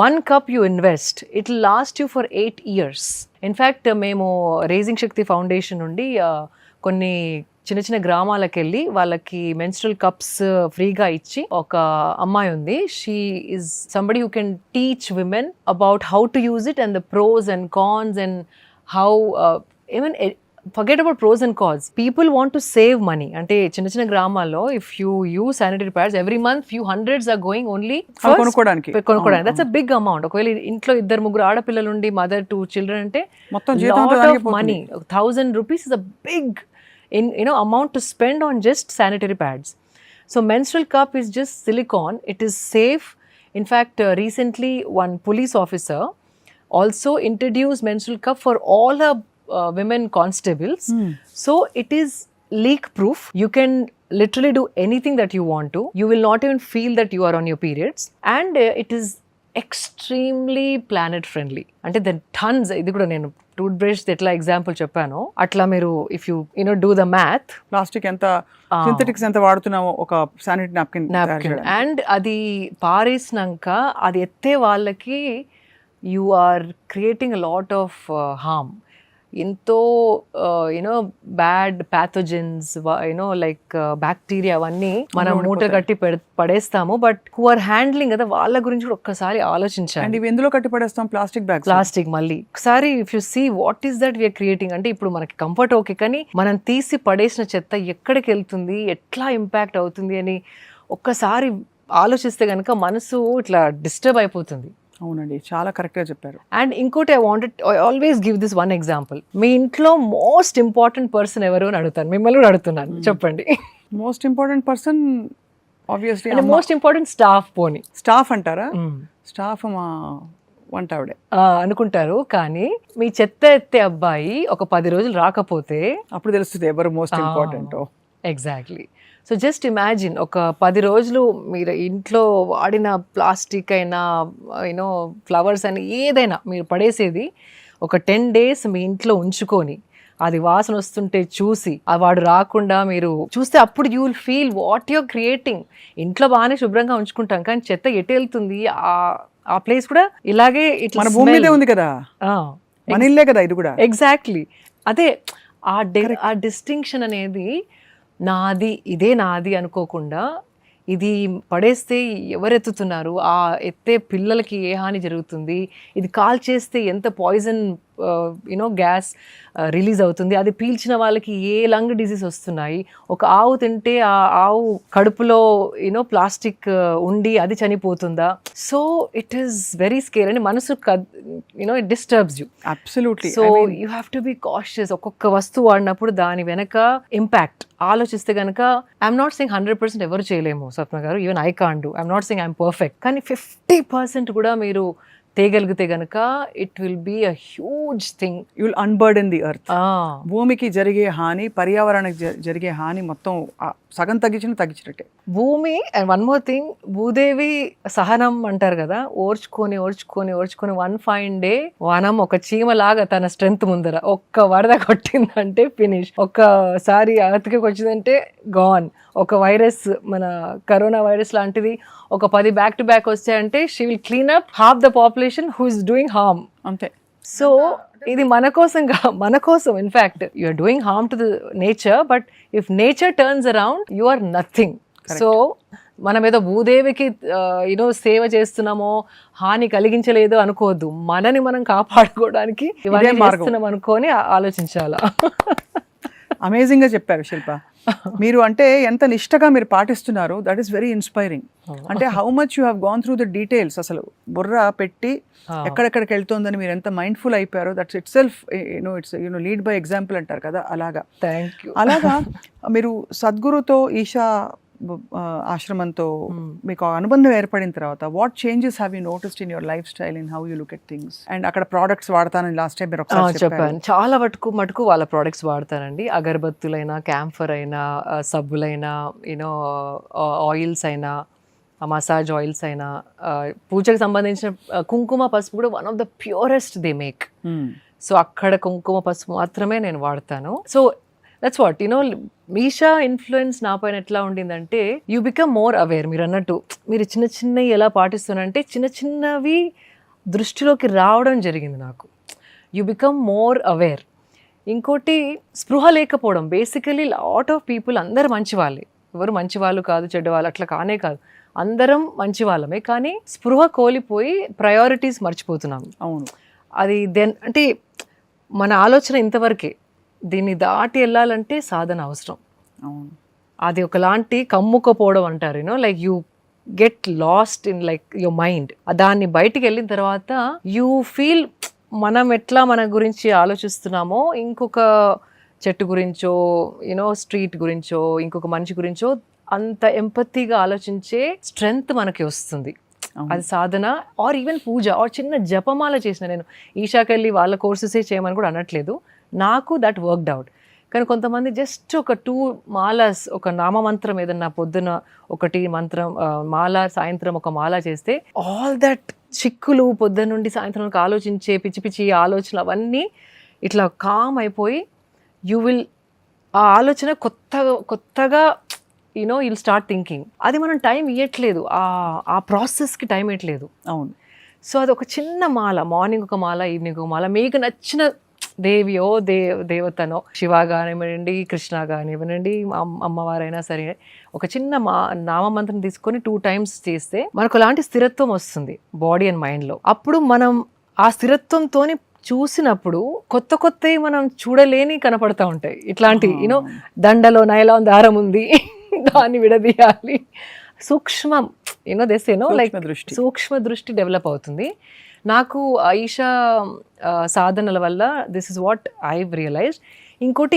One cup you invest, it will last you for 8 years. In fact, memo Raising Shakti Foundation undi కొన్ని చిన్న చిన్న గ్రామాలకు వెళ్ళి వాళ్ళకి menstrual cups ఫ్రీగా ఇచ్చి, ఒక అమ్మాయి ఉంది, she is somebody who can teach women about how to use it and the pros and cons and how even forget about pros and cons. People want to save money. Ante chinna chinna గ్రామాల్లో if you use sanitary pads every month, few hundreds are going only కొనుక్కోడానికి. That's a big amount. ఒకవేళ ఇంట్లో 2-3 ఆడపిల్లలు ఉండి mother 2 children అంటే మొత్తం జీతం lot of money. 1000 rupees is a big amount to spend on just sanitary pads. So menstrual cup is just silicone. It is safe. In fact, recently one police officer also introduced menstrual cup for all her women constables. So it is leak proof. You can literally do anything that you want to. You will not even feel that you are on your periods. And it is extremely planet friendly. Ante the tons, idi kuda nenu tooth brush ఎట్లా example చెప్పాను, అట్లా మీరు if you do the math, plastic ఎంత, synthetics ఎంత వాడుతున్నామో ఒక sanitary napkin, and అది పారేసినాక అది ఎత్తే వాళ్ళకి you are creating a lot of harm. ఎంతో బ్యాడ్ ప్యాథోజన్స్ లైక్ బ్యాక్టీరియా అవన్నీ మనం మూట కట్టి పడేస్తాము. బట్ హూ ఆర్ హ్యాండ్లింగ్ కదా, వాళ్ళ గురించి కూడా ఒక్కసారి ఆలోచించాలి. ఇవి ఎందులో కట్టి పడేస్తాం? ప్లాస్టిక్ మళ్ళీ ఒకసారి if you see what is that we're creating. అంటే ఇప్పుడు మనకి కంఫర్ట్ ఓకే, కానీ మనం తీసి పడేసిన చెత్త ఎక్కడికి వెళ్తుంది, ఎట్లా ఇంపాక్ట్ అవుతుంది అని ఒక్కసారి ఆలోచిస్తే కనుక మనసు ఇట్లా డిస్టర్బ్ అయిపోతుంది. అవునండి, చాలా కరెక్ట్గా చెప్పారు. అండ్ ఇంకోటి I always give this one example. మీ ఇంట్లో మోస్ట్ ఇంపార్టెంట్ పర్సన్ ఎవరు అని అడుగుతాను, మిమ్మల్ని కూడా అడుగుతున్నాను, చెప్పండి. Most important person obviously most important staff. పోనీ స్టాఫ్ అంటారా? స్టాఫ్ మా వంట ఆవిడే అనుకుంటారు, కానీ మీ చెత్త ఎత్తే అబ్బాయి ఒక 10 రోజులు రాకపోతే అప్పుడు తెలుస్తుంది ఎవరు most important. Exactly. So just imagine, ఒక 10 రోజులు మీరు ఇంట్లో వాడిన ప్లాస్టిక్ అయినా ఫ్లవర్స్ అని ఏదైనా మీరు పడేసేది ఒక 10 days మీ ఇంట్లో ఉంచుకొని అది వాసన వస్తుంటే చూసి వాడు రాకుండా మీరు చూస్తే అప్పుడు you will feel what you're creating. ఇంట్లో బాగానే శుభ్రంగా ఉంచుకుంటాం, కానీ చెత్త ఎటు వెళ్తుంది, ఆ ప్లేస్ కూడా ఇలాగే మన భూమి మీదే ఉంది కదా, మన ఇల్లే కదా ఇది కూడా. ఎగ్జాక్ట్లీ. అదే ఆ డిస్టింక్షన్ అనేది నాది, ఇదే నాది అనుకోకుండా ఇది పడేస్తే ఎవరెత్తుతున్నారు, ఆ ఎత్తే పిల్లలకి ఏ హాని జరుగుతుంది, ఇది కాల్ చేస్తే ఎంత పాయిజన్ యూనో గ్యాస్ రిలీజ్ అవుతుంది. అది పీల్చిన వాళ్ళకి ఏ లంగ్ డిసీజ్ వస్తున్నాయి. ఒక ఆవు తింటే ఆ ఆవు కడుపులో యూనో ప్లాస్టిక్ ఉండి అది చనిపోతుందా. So it is very scare అండి. మనసు you know it disturbs you. Absolutely. So you have to be cautious. ఒక్కొక్క వస్తువు వాడినప్పుడు దాని వెనక ఇంపాక్ట్ ఆలోచిస్తే కనుక ఐఎమ్ నాట్ సెయింగ్ 100% ఎవరు చేయలేము Swapna garu, even I can't do. I'm not saying I'm perfect. కానీ 50% కూడా మీరు తేగలిగితే గనక it will be a huge thing. You will unburden the earth. భూమికి జరిగే హాని, పర్యావరణానికి జరిగే హాని మొత్తం సగం తగ్గించినట్టే. భూమి and one more thing, Bhudevi సహనం అంటారు కదా, ఓర్చుకొని ఓర్చుకొని ఓర్చుకొని వన్ ఫైన్ డే వనం ఒక చీమలాగా తన స్ట్రెంగ్త్ ముందర ఒక్క వరద కొట్టిందంటే ఫినిష్. ఒక్కసారి అతికి వచ్చిందంటే గాన్. ఒక వైరస్, మన కరోనా వైరస్ లాంటిది ఒక 10 బ్యాక్ టు బ్యాక్ వచ్చాయంటే she will clean up half the population who is doing harm. అంతే. సో ఇది మన కోసం in fact you are doing harm to the nature, but if nature turns around you are nothing. So మనం ఏదో భూదేవికి you know సేవ చేస్తున్నామో, హాని కలిగించలేదు అనుకోవద్దు. మనని మనం కాపాడుకోవడానికి ఇవన్నీ చేస్తున్నాం అనుకొని ఆలోచించాలా. అమేజింగ్ గా చెప్పారు శిల్ప. మీరు అంటే ఎంత నిష్టగా మీరు పాటిస్తున్నారు, దట్ ఈస్ వెరీ ఇన్స్పైరింగ్. అంటే how much you have gone through the details. అసలు బుర్ర పెట్టి ఎక్కడెక్కడికి వెళ్తోందని మీరు ఎంత మైండ్ఫుల్ అయిపోయారో, that's itself you know lead by example అంటారు కదా, అలాగా. Thank you. అలాగా మీరు సద్గురుతో, ఈషా ఆశ్రమంతో మీకు అనుబంధం ఏర్పడిన తర్వాత what changes have you noticed in your lifestyle, in how you look at things? And అక్కడ ప్రోడక్ట్స్ వాడతానని లాస్ట్ టైం మీరు ఒకసారి చెప్పాను. చాలా మటుకు వాళ్ళ ప్రోడక్ట్స్ వాడతానండి. అగరబత్తులైనా, క్యాంఫర్ అయినా, సబ్బులైనా, యూనో ఆయిల్స్ అయినా, మసాజ్ ఆయిల్స్ అయినా, పూజకు సంబంధించిన కుంకుమ పసుపు కూడా one of the purest they make. So అక్కడ కుంకుమ పసుపు మాత్రమే నేను వాడతాను. So that's what you know Meesha influence నా పైన ఎట్లా ఉండిందంటే, యూ బికమ్ మోర్ అవేర్. మీరు అన్నట్టు మీరు చిన్నవి ఎలా పాటిస్తున్నారంటే చిన్నవి దృష్టిలోకి రావడం జరిగింది నాకు. You become more aware. ఇంకోటి స్పృహ లేకపోవడం. బేసికలీ లాట్ ఆఫ్ పీపుల్ అందరు మంచి వాళ్ళే, ఎవరు మంచి వాళ్ళు కాదు, చెడ్డవాళ్ళు అట్లా కానే కాదు, అందరం మంచి వాళ్ళమే. కానీ స్పృహ కోల్పోయి ప్రయారిటీస్ మర్చిపోతున్నాము. అవును. అది అంటే మన ఆలోచన ఇంతవరకే. దీన్ని దాటి వెళ్ళాలంటే సాధన అవసరం. అది ఒకలాంటి కమ్ముకపోవడం అంటారు, you know like you get lost in like your mind. దాన్ని బయటికి వెళ్ళిన తర్వాత యూ ఫీల్ మనం ఎట్లా మన గురించి ఆలోచిస్తున్నామో, ఇంకొక చెట్టు గురించో, యూనో స్ట్రీట్ గురించో, ఇంకొక మనిషి గురించో అంత ఎంపతిగా ఆలోచించే స్ట్రెంగ్త్ మనకి వస్తుంది. అది సాధన. ఆర్ ఈవెన్ పూజ, ఆర్ చిన్న జపమాల చేసిన. నేను ఈషాకి వెళ్ళి వాళ్ళ కోర్సెసే చేయమని కూడా అనట్లేదు, నాకు దట్ వర్క్డ్ అవుట్. కానీ కొంతమంది జస్ట్ ఒక 2 మాలాస్, ఒక నామమంత్రం ఏదన్నా పొద్దున ఒకటి మంత్రం మాల, సాయంత్రం ఒక మాల చేస్తే ఆల్ దట్ చిక్కులు పొద్దున్న నుండి సాయంత్రం ఆలోచించే పిచ్చి పిచ్చి ఆలోచనలు అవన్నీ ఇట్లా కామ్ అయిపోయి యూ విల్, ఆ ఆలోచన కొత్తగా యూనో యుల్ స్టార్ట్ థింకింగ్. అది మనం టైం ఇవ్వట్లేదు, ఆ ప్రాసెస్కి టైం ఇవ్వట్లేదు. అవును. సో అది ఒక చిన్న మాల, మార్నింగ్ ఒక మాల, ఈవినింగ్ ఒక మాల, మీకు నచ్చిన దేవియో దేవతనో, శివ కానివ్వండి, కృష్ణ కానివ్వండి, అమ్మవారైనా సరే, ఒక చిన్న నామమంత్రం తీసుకొని 2 times చేస్తే మనకు అలాంటి స్థిరత్వం వస్తుంది బాడీ అండ్ మైండ్లో. అప్పుడు మనం ఆ స్థిరత్వంతోని చూసినప్పుడు కొత్తవి మనం చూడలేని కనపడతా ఉంటాయి. ఇట్లాంటి యూనో దండలో నైలాన్ దారం ఉంది, దాన్ని విడదీయాలి, సూక్ష్మం యూనో దెస్ యూనో లైక్ సూక్ష్మ దృష్టి డెవలప్ అవుతుంది. నాకు ఈషా సాధనల వల్ల this is what I realized.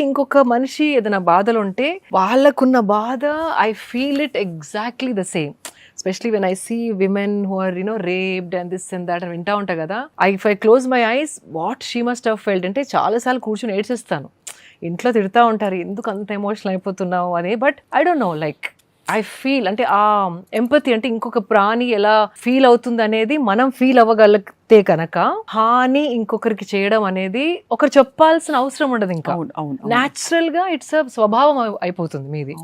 ఇంకొక మనిషి ఏదైనా బాధలు ఉంటే వాళ్ళకున్న బాధ I feel it exactly the same. Especially when I see women who are you know raped and this and that అని వింటా ఉంటా కదా, if I close my eyes what she must have felt అంటే చాలాసార్లు కూర్చొని ఏడ్చేస్తాను. ఇంట్లో తిడతా ఉంటారు ఎందుకు అంత ఎమోషనల్ అయిపోతున్నావు అని, but I don't no like I feel అంటే ఆ ఎంపతి అంటే ఇంకొక ప్రాణి ఎలా ఫీల్ అవుతుంది అనేది మనం ఫీల్ అవ్వగలిగితే కనుక హాని ఇంకొకరికి చేయడం అనేది ఒకరు చెప్పాల్సిన అవసరం ఉండదు. ఇంకా న్యాచురల్ గా ఇట్స్ స్వభావం అయిపోతుంది మీది.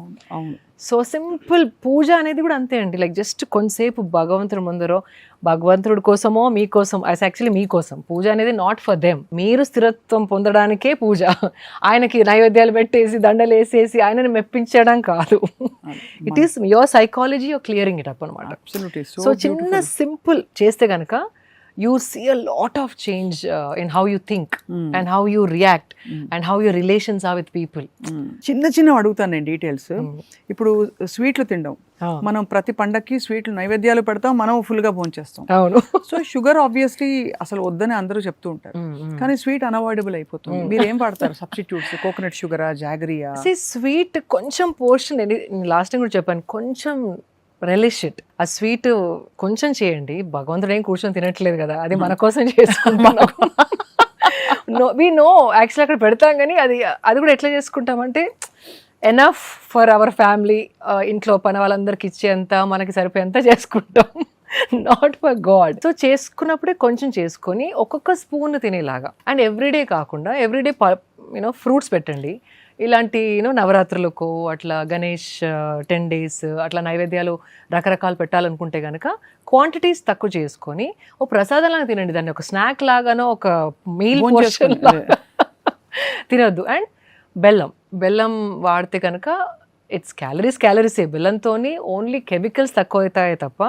సో సింపుల్ పూజ అనేది కూడా అంతే అండి. లైక్ జస్ట్ కొంతసేపు భగవంతుడి ముందరో, భగవంతుడి కోసమో మీకోసం, యాక్చువల్లీ మీకోసం పూజ అనేది నాట్ ఫర్ దెమ్. మీరు స్థిరత్వం పొందడానికే పూజ. ఆయనకి నైవేద్యాలు పెట్టేసి దండలు వేసేసి ఆయనని మెప్పించడం కాదు. It is your psychology, your clearing it up అనమాట. సో చిన్న సింపుల్ చేస్తే కనుక you see a lot of change in how you think and how you react and how your relations are with people. చిన్న చిన్న అడుగుతాను నేను details. ఇప్పుడు స్వీట్లు తినడం, మనం ప్రతి పండక్కి స్వీట్లు నైవేద్యాలు పెడతాం, మనం ఫుల్గా భోంచేస్తాం. అవును. సో షుగర్ ఆబ్వియస్లీ అసలు వద్దని అందరూ చెప్తూ ఉంటారు, కానీ స్వీట్ అన్అవాయిడబుల్ అయిపోతుంది. మీరు ఏం వాడతారు సబ్స్టిట్యూట్స్? కోకోనట్ షుగరా, జాగరియా? స్వీట్ కొంచెం పోర్షన్, లాస్ట్ టైం కూడా చెప్పాను, కొంచెం relish it. ఆ స్వీట్ కొంచెం చేయండి, భగవంతుడు ఏం కూర్చొని తినట్లేదు కదా, అది మన కోసం చేసుకుంటాం. వి నో యాక్చువల్లీ అక్కడ పెడతాం, కానీ అది కూడా ఎట్లా చేసుకుంటామంటే ఎనఫ్ ఫర్ అవర్ ఫ్యామిలీ, ఇంట్లో పని వాళ్ళందరికి ఇచ్చేంత, మనకి సరిపోయేంత చేసుకుంటాం, నాట్ ఫర్ గాడ్. సో చేసుకున్నప్పుడే కొంచెం చేసుకొని ఒక్కొక్క స్పూన్ తినేలాగా. అండ్ ఎవ్రీడే కాకుండా ఎవ్రీడే ఫ్రూట్స్ పెట్టండి. ఇలాంటి నవరాత్రులకు అట్లా గణేష్ 10 days అట్లా నైవేద్యాలు రకరకాలు పెట్టాలనుకుంటే కనుక క్వాంటిటీస్ తక్కువ చేసుకొని ఓ ప్రసాదంలాగా తినండి, దాన్ని ఒక స్నాక్ లాగానో ఒక మీల్ పోర్షన్ లాగా తినొద్దు. అండ్ బెల్లం వాడితే కనుక ఇట్స్ క్యాలరీసే. బెల్లంతోని ఓన్లీ కెమికల్స్ తక్కువ అవుతాయి తప్ప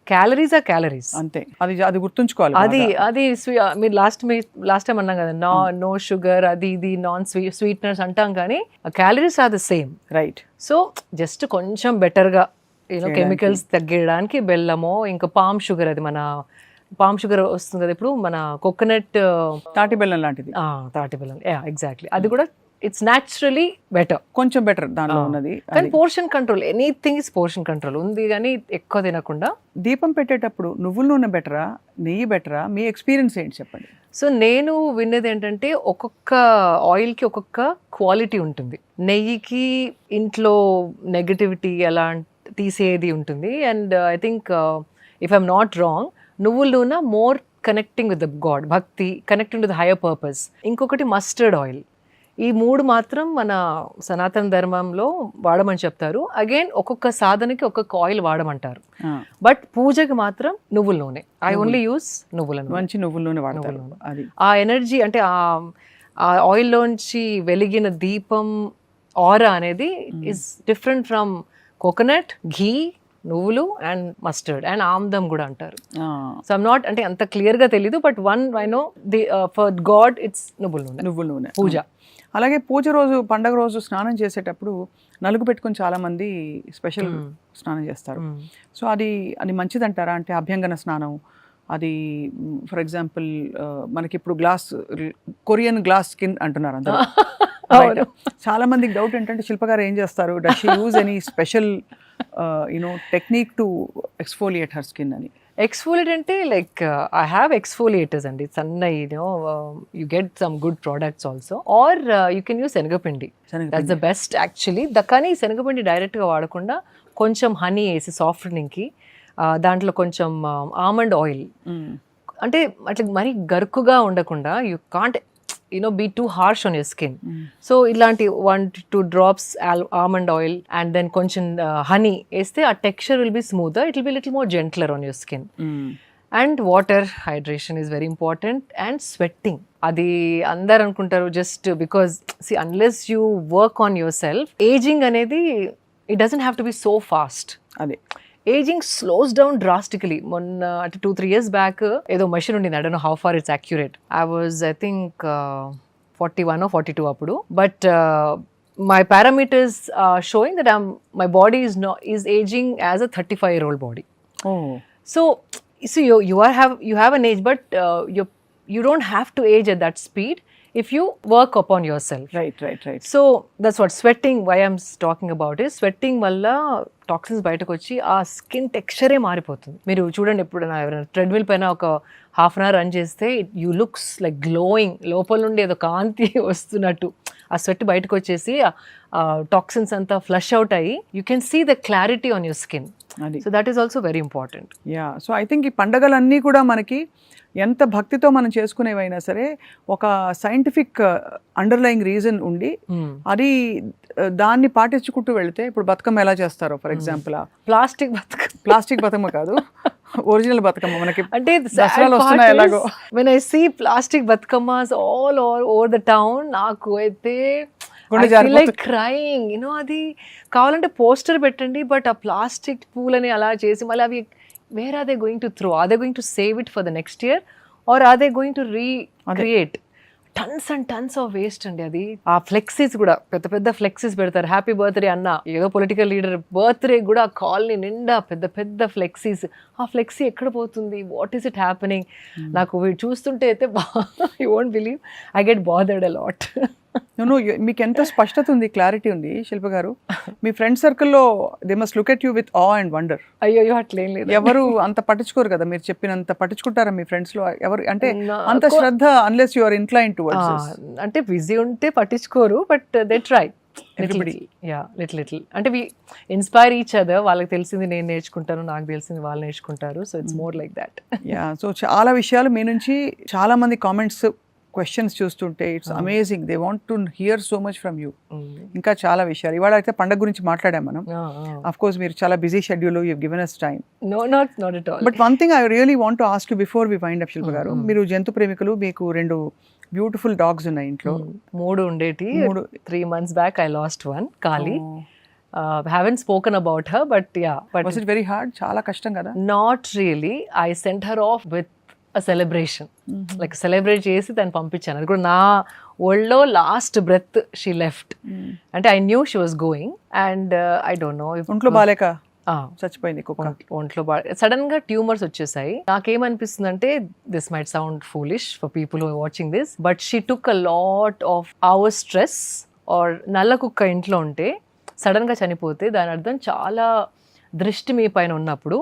క్యాలరీస్ ఆ క్యాలరీస్ అంతే. అది గుర్తుంచుకోవాలి. అది మీరు లాస్ట్ టైం అన్నాం కదా, నో షుగర్, అది ఇది నాన్ స్వీట్నర్స్ అంటాం, కానీ calories are the same, right? So just కొంచెం బెటర్గా కెమికల్స్ తగ్గడానికి బెల్లమో, ఇంకా పామ్ షుగర్, అది మన పామ్ షుగర్ వస్తుంది కదా ఇప్పుడు, మన కోకోనట్ తాటి బెల్లం లాంటిది. తాటి బెల్లం, ఎగ్జాక్ట్లీ. అది కూడా ఇట్స్ న్యాచురలీ బెటర్, కొంచెం బెటర్ దానిలో ఉన్నది. కానీ portion control, anything is portion control ఉంది, కానీ ఎక్కువ తినకుండా. దీపం పెట్టేటప్పుడు నువ్వుల నూనె బెటరా, నెయ్యి బెటరా? మీ ఎక్స్పీరియన్స్ ఏంటి చెప్పండి. సో నేను విన్నది ఏంటంటే ఒక్కొక్క ఆయిల్కి ఒక్కొక్క క్వాలిటీ ఉంటుంది. నెయ్యికి ఇంట్లో నెగటివిటీ అలా తీసేది ఉంటుంది. And I think if I'm not wrong, నువ్వుల నూనె more connecting with the God, భక్తి, connecting to the higher purpose. ఇంకొకటి మస్టర్డ్ ఆయిల్. ఈ 3 మాత్రం మన సనాతన ధర్మంలో వాడమని చెప్తారు. అగైన్ ఒక్కొక్క సాధనకి ఒక్కొక్క ఆయిల్ వాడమంటారు, బట్ పూజకి మాత్రం నువ్వుల నూనె. ఐ ఓన్లీ యూస్ నువ్వుల నూనె, మంచి నువ్వుల నూనె వాడతారు. అది ఆ ఎనర్జీ, అంటే ఆ ఆయిల్లోంచి వెలిగిన దీపం ఆరా అనేది ఇస్ డిఫరెంట్ ఫ్రమ్ కోకోనట్, ఘీ, నువ్వులు అండ్ మస్టర్డ్ అండ్ ఆమ్దం కూడా అంటారు. సో ఐమ్ నాట్, అంటే అంత క్లియర్గా తెలీదు, but one I know the for God it's నువ్వుల నూనె పూజ. అలాగే పూజ రోజు, పండగ రోజు స్నానం చేసేటప్పుడు నలుగు పెట్టుకొని చాలా మంది స్పెషల్ స్నానం చేస్తారు. సో అది మంచిదంటారా? అంటే అభ్యంగన స్నానం, అది ఫర్ ఎగ్జాంపుల్ మనకి ఇప్పుడు కొరియన్ గ్లాస్ స్కిన్ అంటున్నారు అందరూ. చాలా మందికి డౌట్ ఏంటంటే శిల్పగారు ఏం చేస్తారు, does she use any special technique to exfoliate her skin అని. ఎక్స్ఫోలియేట్ అంటే లైక్ ఐ హ్యావ్ ఎక్స్ఫోలియేటర్స్ అండి, సన్నయి, you get some good products also, or you can use శనగపిండి, దట్స్ ద బెస్ట్ యాక్చువల్లీ. కానీ శనగపిండి డైరెక్ట్గా వాడకుండా కొంచెం హనీ వేసి సాఫ్ట్నింగ్కి, దాంట్లో కొంచెం ఆల్మండ్ ఆయిల్, అంటే అట్లా మరీ గరుకుగా ఉండకుండా, you can't be too harsh on your skin. So ilanti 1 to 2 drops almond oil and then koncham honey este, a texture will be smoother, it will be a little more gentler on your skin. And water hydration is very important, and sweating, adi andaru anukuntaru just because, see, unless you work on yourself, aging anedi it doesn't have to be so fast. ade ageing slows down drastically. మొన్న అంటే 2-3 years back ఏదో machine ఉండింది, I don't know how far it's accurate. I was I think 41 or 42 అప్పుడు, but my parameters showing that my body is ageing as a 35-year-old body. So you have an age, but you don't have to age at that speed if you work upon yourself. Right. So that's what sweating, why I'm talking about is sweating valla toxins బయటకు వచ్చి ఆ skin టెక్స్చరే మారిపోతుంది. మీరు చూడండి, ఎప్పుడైనా ఎవరైనా treadmill పైన ఒక హాఫ్ అన్ అవర్ రన్ చేస్తే యూ లుక్స్ లైక్ గ్లోయింగ్, లోపల నుండి ఏదో కాంతి వస్తున్నట్టు. ఆ స్వెట్ బయటకు వచ్చేసి టాక్సిన్స్ అంతా ఫ్లష్ అవుట్ అయ్యి you can see the clarity on your skin. So that is also very important. So I think ఈ పండగలన్నీ కూడా మనకి ఎంత భక్తితో మనం చేసుకునేవైనా సరే ఒక సైంటిఫిక్ అండర్లయింగ్ రీజన్ ఉండి అది దాన్ని పాటించుకుంటూ వెళితే, ఇప్పుడు బతుకమ్మ ఎలా చేస్తారో ఫర్ ఎగ్జాంపుల్, ప్లాస్టిక్ బతుకమ్మ కాదు, ఒరిజినల్ బతుకమ్మ మనకి అంటే దసరాలు వస్తున్నాయి ఎలాగో. When I see plastic Bathukammas all over the town, నాకు అయితే క్రైయింగ్, అది కావాలంటే పోస్టర్ పెట్టండి, బట్ ఆ ప్లాస్టిక్ పూలని అలా చేసి మళ్ళీ అవి where are they going to throw? Are they going to save it for the next year or are they going to recreate? Tons and tons of waste అండి. అది ఆ ఫ్లెక్సీస్ కూడా పెద్ద పెద్ద ఫ్లెక్సీస్ పెడతారు, హ్యాపీ బర్త్డే అన్న, ఏదో political leader birthday కూడా కాలనీ నిండా పెద్ద పెద్ద ఫ్లెక్సీస్. ఆ ఫ్లెక్సీ ఎక్కడ పోతుంది? What is it happening? నాకు చూస్తుంటే అయితే you won't believe, I get bothered a lot. మీకు ఎంత స్పష్టత ఉంది, క్లారిటీ ఉంది శిల్ప గారు. మీ ఫ్రెండ్ సర్కిల్లో they must look at you with ఆ అండ్ వండర్. అయ్యో అట్లేం లేదు, ఎవరు అంత పట్టించుకోరు కదా, మీరు చెప్పినంత పట్టించుకుంటారా మీ ఫ్రెండ్స్ లో ఎవరు? అంటే అంత శ్రద్ధ unless you are incline towards this. అంటే బిజీ ఉంటే పట్టించుకోరు, బట్ దే ట్రై లిటిల్. అంటే వి ఇన్స్పైర్ ఈచ్ అదర్. వాళ్ళకి తెలిసింది నేను నేర్చుకుంటాను, నాకు తెలిసింది వాళ్ళు నేర్చుకుంటారు. So it's more like that. So చాలా విషయాలు మీ నుంచి చాలా మంది కామెంట్స్ క్వశ్చన్స్ చూస్తుంటే it's amazing. They want to hear so much from you. ఇంకా చాలా విషయాలు ఇవాళ అయితే పండగ గురించి మాట్లాడాం మనం. ఆఫ్ కోర్స్ మీరు చాలా busy schedule, you given us time. Not at all. But one thing I really want to ask you before we wind up Shilpa garu. మీరు జంతు ప్రేమికులు, మీకు 2 బ్యూటిఫుల్ డాగ్స్ ఉన్నాయి ఇంట్లో. 3 ఉండేటి. 3 months back I lost one, Kali. Haven't spoken about her, but yeah. But was it very hard? చాలా కష్టం కదా? Not really. I sent her off with a celebration. Like celebrate చేసి దాన్ని పంపించాను. అది కూడా నా ఒళ్ళో లాస్ట్ బ్రెత్ షీ లెఫ్ట్. అంటే I knew she was going and I don't no, ఒంట్లో బాలేక చచ్చిపోయింది కుక్క. ఒంట్లో సడన్ గా ట్యూమర్స్ వచ్చేసాయి. నాకేమనిపిస్తుంది అంటే, this might sound foolish for people who are watching this, but she took a lot of our stress. Or నల్ల కుక్క ఇంట్లో ఉంటే సడన్ గా చనిపోతే దాని అర్థం చాలా దృష్టి మీ పైన ఉన్నప్పుడు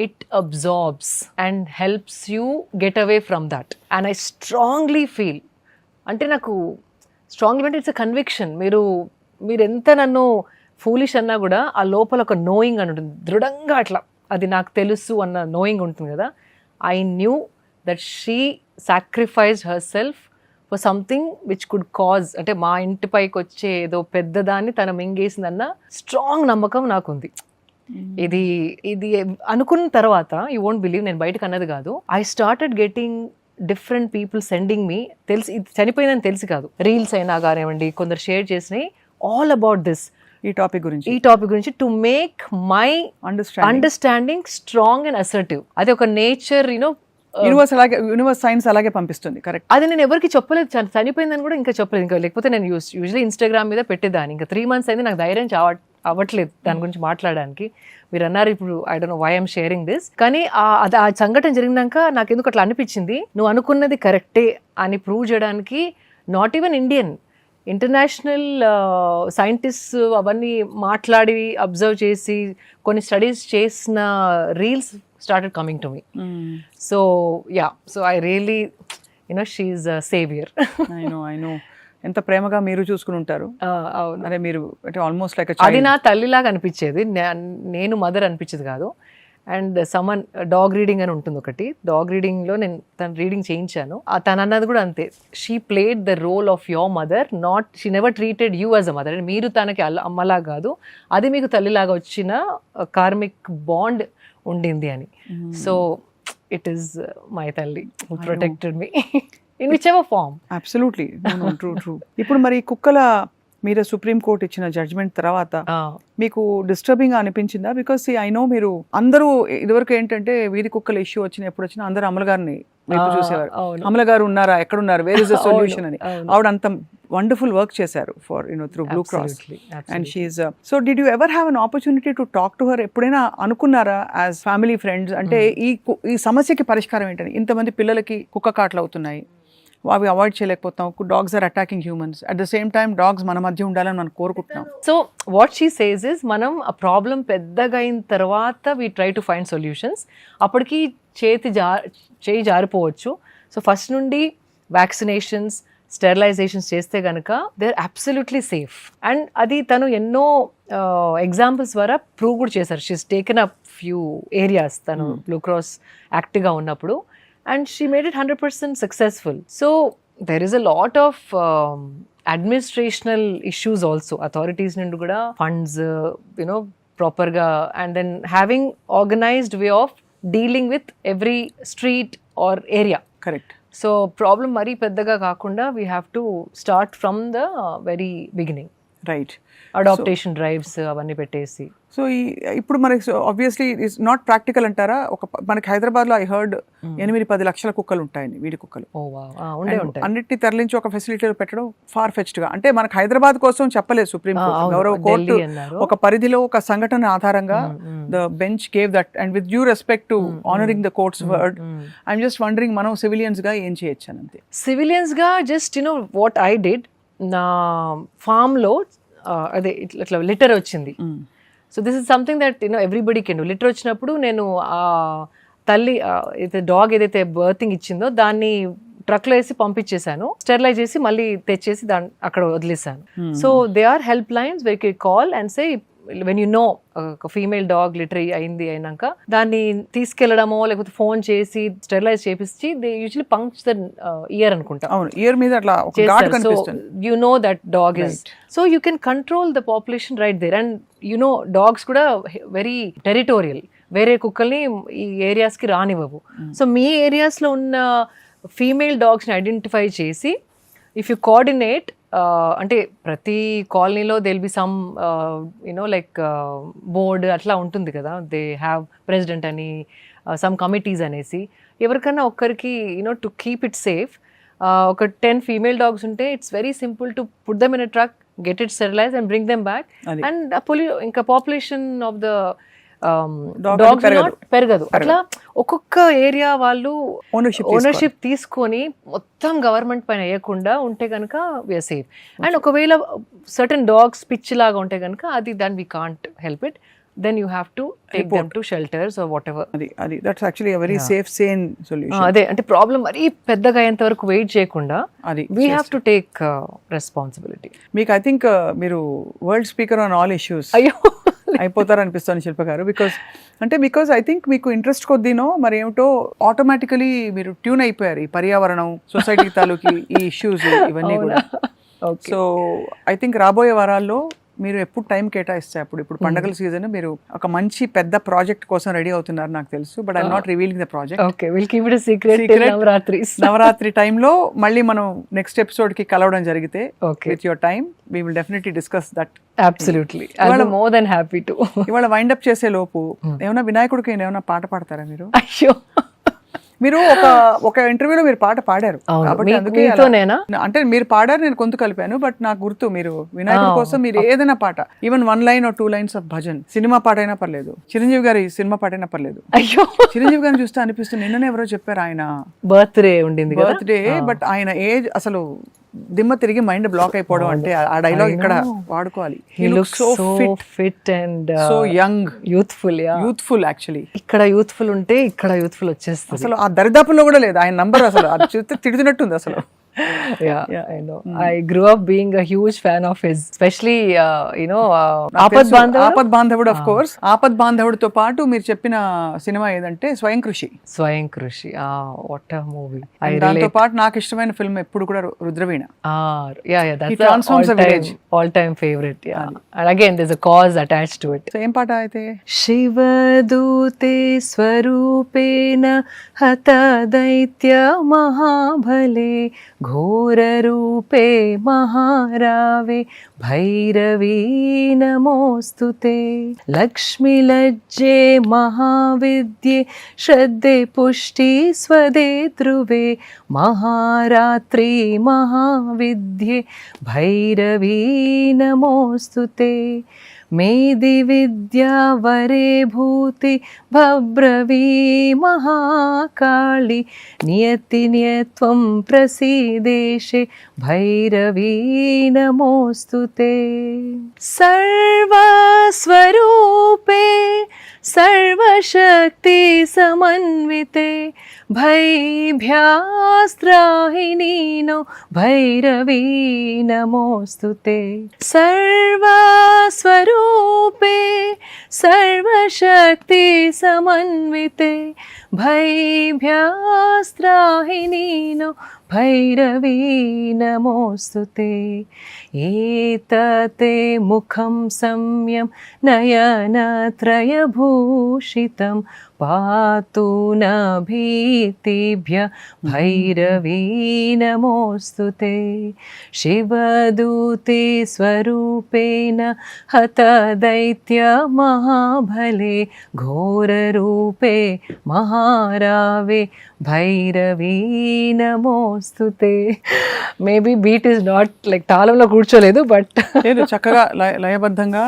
it absorbs and helps you get away from that. And I strongly feel, అంటే నాకు స్ట్రాంగ్లీ అంటే ఇట్స్ అ కన్విక్షన్. మీరు ఎంత నన్ను ఫూలిష్ అన్నా కూడా ఆ లోపల ఒక నోయింగ్ అని ఉంటుంది, దృఢంగా అట్లా అది నాకు తెలుసు అన్న నోయింగ్ ఉంటుంది కదా. I knew that she sacrificed her self for something which could cause, అంటే మా ఇంటి పైకి వచ్చే ఏదో పెద్దదాన్ని తన మింగేసిందన్న స్ట్రాంగ్ నమ్మకం నాకుంది. ఇది అనుకున్న తర్వాత యూ వోంట్ బిలీవ్, నేను బయటకు అన్నది కాదు, I started getting different people sending me, తెలిసి ఇది చనిపోయిందని తెలిసి కాదు, రీల్స్ అయినా కానివ్వండి, కొందరు షేర్ చేసినాయి ఆల్ అబౌట్ దిస్, ఈ టాపిక్ గురించి to make my understanding strong and assertive. అది ఒక నేచర్, యూనివర్స్ సైన్స్ అలాగే పంపిస్తుంది. కరెక్ట్. అది నేను ఎవరికి చెప్పలేదు, చనిపోయిందని కూడా ఇంకా చెప్పలేదు. ఇంకా లేకపోతే నేను యూజువల్లీ ఇన్స్టాగ్రామ్ మీద పెట్టేదాన్ని. ఇంకా 3 months అయింది, నాకు ధైర్యం అవ్వట్లేదు దాని గురించి మాట్లాడడానికి. మీరు అన్నారు ఇప్పుడు, I don't know why I'm sharing this, కానీ ఆ సంఘటన జరిగినాక నాకు ఎందుకు అట్లా అనిపించింది, నువ్వు అనుకున్నది కరెక్టే అని ప్రూవ్ చేయడానికి నాట్ ఈవెన్ ఇంటర్నేషనల్ సైంటిస్ట్ అవన్నీ మాట్లాడి అబ్జర్వ్ చేసి కొన్ని స్టడీస్ చేసిన reels started coming to me. So yeah, so I really, she's a savior. I know ఎంత ప్రేమగా మీరు చూసుకుని ఉంటారు. అదే మీరు అంటే ఆల్మోస్ట్ లైక్ అది నా తల్లిలాగా అనిపించేది, నేను మదర్ అనిపించేది కాదు. అండ్ సమ్మన్ డాగ్ రీడింగ్ అని ఉంటుంది ఒకటి, డాగ్ రీడింగ్లో నేను తన రీడింగ్ చేయించాను. తను అన్నది కూడా అంతే, she played the role of your mother, not she never treated you as a mother. మీరు తనకి అమ్మలా కాదు, అది మీకు తల్లిలాగా వచ్చిన కార్మిక్ బాండ్ ఉండింది అని. సో ఇట్ ఈస్ మై తల్లి who protected me in whichever form. Absolutely true. ఇప్పుడు మరి కుక్కల మీద సుప్రీం కోర్ట్ ఇచ్చిన జడ్జ్మెంట్ తర్వాత మీకు డిస్టర్బింగ్ గా అనిపించిందా? బికాస్ ఐ నో మీరు అందరూ ఇదివరకు ఏంటంటే వీధి కుక్కల ఇష్యూ ఎప్పుడు వచ్చినా అందరూ అమల గారిని వైపు చూసేవారు. అమల గారు ఉన్నారా, ఎక్కడున్నారు, వేర్ ఇస్ ద సొల్యూషన్ అని. ఆవిడ అంత వండర్ఫుల్ వర్క్ చేశారు for through Blue Cross and షీఈస్. So did you ever have an opportunity to talk to her? ఎప్పుడైనా అనుకున్నారా యాజ్ ఫ్యామిలీ ఫ్రెండ్స్, అంటే ఈ సమస్యకి పరిష్కారం ఏంటని? ఇంతమంది పిల్లలకి కుక్క కాట్లు అవుతున్నాయి, అవి అవాయిడ్ చేయలేకపోతాం, dogs are attacking humans, at the same time dogs మన మధ్య ఉండాలని మనం కోరుకుంటున్నాం. So what she says is, మనం ఆ ప్రాబ్లం పెద్దగా అయిన తర్వాత we try to find solutions. అప్పటికి చేయి జారిపోవచ్చు. సో ఫస్ట్ నుండి వ్యాక్సినేషన్స్, స్టెరిలైజేషన్స్ చేస్తే కనుక they are absolutely safe. And అది తను ఎన్నో ఎగ్జాంపుల్స్ ద్వారా ప్రూవ్ కూడా చేశారు. She's taken up few areas తను బ్లూ క్రాస్ యాక్టివ్గా ఉన్నప్పుడు, and she made it 100% successful. So there is a lot of administrational issues also, authorities nindu kuda funds proper ga, and then having organized way of dealing with every street or area. Correct. So problem mari peddaga kaakunda we have to start from the very beginning. Right. Adaptation drives అవన్నీ పెట్టేసి. So ఇప్పుడు మనకి obviously it's not practical అంటారా? మనకి హైదరాబాద్లో I heard 8-10 లక్షల కుక్కలు ఉంటాయని, వీడి కుక్కలు. అన్నిటిని తరలించి ఒక ఫెసిలిటీలో పెట్టడం ఫార్ ఫెచ్డ్గా. అంటే మనకు హైదరాబాద్ కోసం చెప్పలేదు సుప్రీం కోర్టు, గౌరవ కోర్టు ఒక పరిధిలో ఒక సంఘటన ఆధారంగా the bench gave that. And with due respect to honouring the court's word, I'm just wondering మనం సివిలియన్స్గా ఏం చేయొచ్చు అని. అంతే, సివిలియన్స్గా just you know what I did, నా ఫామ్లో అదే ఇట్లా లిటర్ వచ్చింది. So this is something that you know everybody can do. Litter వచ్చినప్పుడు నేను ఆ తల్లి అయితే డాగ్ ఏదైతే బర్తింగ్ ఇచ్చిందో దాన్ని ట్రక్లో వేసి పంపించేశాను, స్టెరిలైజ్ చేసి మళ్ళీ తెచ్చేసి దాన్ని అక్కడ వదిలేసాను. So they are helplines where you call and say when you know ఒక ఫీమేల్ డాగ్ లిటర్ అయినాక దాన్ని తీసుకెళ్లడమో లేకపోతే ఫోన్ చేసి స్టెరిలైజ్ చేపించి they usually punch the ear అనుకుంటా. ఇయర్ మీద అట్లా so you know that dog is, so you can control the population right there. And you know dogs కూడా వెరీ టెరిటోరియల్, వేరే కుక్కల్ని ఈ ఏరియాస్కి రానివ్వవు. సో మీ ఏరియాస్లో ఉన్న ఫీమేల్ డాగ్స్ని ఐడెంటిఫై చేసి ఇఫ్ యూ కోఆర్డినేట్, అంటే ప్రతి కాలనీలో they will be some you know like board అట్లా ఉంటుంది కదా, దే హ్యావ్ ప్రెసిడెంట్ అని, సమ్ కమిటీస్ అనేసి. ఎవరికన్నా ఒక్కరికి you know to keep it safe ఒక 10 ఫీమేల్ డాగ్స్ ఉంటే it's very simple to put them in a truck, get it sterilise and bring them back. And ఇంకా పాపులేషన్ ఆఫ్ ద డాగ్స్ పెరగదు. అట్లా ఒక్కొక్క ఏరియా వాళ్ళు ఓనర్షిప్ తీసుకొని మొత్తం గవర్నమెంట్ పైన వేయకుండా ఉంటే కనుక వీఆర్ సేఫ్. అండ్ ఒకవేళ సర్టన్ డాగ్స్ పిచ్ లాగా ఉంటే కనుక అది then we can't help it, then you have to take them to shelters or whatever. Adi that's actually a very safe, sane solution. Ade ante problem mari peddaga ayent varaku wait cheyakunda we have to take responsibility. Meek I think మీరు world speaker on all issues అయిపోతారు అనిపిస్తుంది శిల్ప గారు. Because I think మీకు interest కొద్దీనో మరి ఏమిటో automatically మీరు tune అయిపోయారు ఈ పర్యావరణం, సొసైటీ తాలూకి ఈ ఇష్యూస్ ఇవన్నీ కూడా. సో ఐ థింక్ రాబోయే వారాల్లో మీరు ఎప్పుడు టైం కేటాయిస్తే ఇప్పుడు పండగల సీజన్, మీరు ఒక మంచి పెద్ద ప్రాజెక్ట్ కోసం రెడీ అవుతున్నారు నాకు తెలుసు. But I'm not revealing the project. Okay, will keep it secret. Navratri టైంలో మళ్ళీ మనం నెక్స్ట్ ఎపిసోడ్ కి కలవడం జరిగితే with your time we will definitely discuss that. Absolutely, I'll be more than happy to. ఇవాళ వైండ్ అప్ చేసే లోపు ఏమైనా వినాయకుడికి ఏమైనా పాట పాడతారా మీరు? అయ్యో, మీరు ఒక ఇంటర్వ్యూలో మీరు పాట పాడారు కాబట్టి అందుకే అంటే మీరు పాడారు, నేను కొంత కలిపాను. బట్ నాకు గుర్తు మీరు వినాయకుడి కోసం మీరు ఏదైనా పాట, even 1 line or 2 lines of bhajan, cinema పాట అయినా పర్లేదు, చిరంజీవి గారి సినిమా పాట అయినా పర్లేదు. అయ్యో, చిరంజీవి గారిని చూస్తే అనిపిస్తుంది, నిన్ననే ఎవరో చెప్పారు ఆయన బర్త్డే ఉండింది, బర్త్డే. బట్ ఆయన ఏజ్ అసలు దిమ్మ తిరిగి మైండ్ బ్లాక్ అయిపోవడం అంటే ఆ డైలాగ్ ఇక్కడ వాడుకోవాలి. He looks so fit and so young, youthful actually. ఇక్కడ యూత్ఫుల్ ఉంటే ఇక్కడ యూత్ఫుల్ వచ్చేస్తుంది. అసలు ఆ దరిదాపుల్లో కూడా లేదు ఆయన నంబర్, అసలు అది చూస్తే తిడుతున్నట్టుంది అసలు. Yeah, I know. I grew up being a huge fan of his, especially Aapad Bandhavud, of course. Aapad Bandhavud తో పాటు మీరు చెప్పిన సినిమా ఏదంటే స్వయం కృషి. What a movie. దాంతో పాటు నాకు ఇష్టమైన ఫిల్మ్ ఎప్పుడు కూడా Rudraveena. Yeah, that's all time favorite. Yeah, and again there's a cause attached to it. So ఏం పాట అయితే? శివదూతే స్వరూపేణ హత దైత్య మహాబలే ఘోరరూపే మహారావే భైరవీ నమోస్తుతే లక్ష్మీలజ్జే మహావిద్యే శ్రద్ధే పుష్టి స్వదే ధ్రువే మహారాత్రి మహావిద్యే భైరవీ నమోస్తుతే మేది విద్యా వరే భూతి భబ్రవీ మహాకాళి నియతి నియత్వం ప్రసీదేశే భైరవీ నమోస్తుతే సర్వస్వరూపే సర్వశక్తి సమన్వితే భైభ్యాస్త్రాహినీనో భైరవీ నమోస్తుతే సర్వస్వరూపే సర్వశక్తి సమన్వితే భైభ్యాస్త్రాహినీనో భైరవీ నమోస్తుతే ఏతతే ముఖం సంయం నయనత్రయభూషితం పాతు న భీతిభ్య భైరవీ నమోస్తుతే శివదూతే స్వరూపేణ హత దైత్య మహాబలే ఘోరరూపే మహారావే భైరవీ నమోస్తుతే. Maybe beat is not like తాళంలో కూర్చోలేదు, బట్ లేదు, చక్కగా లయబద్ధంగా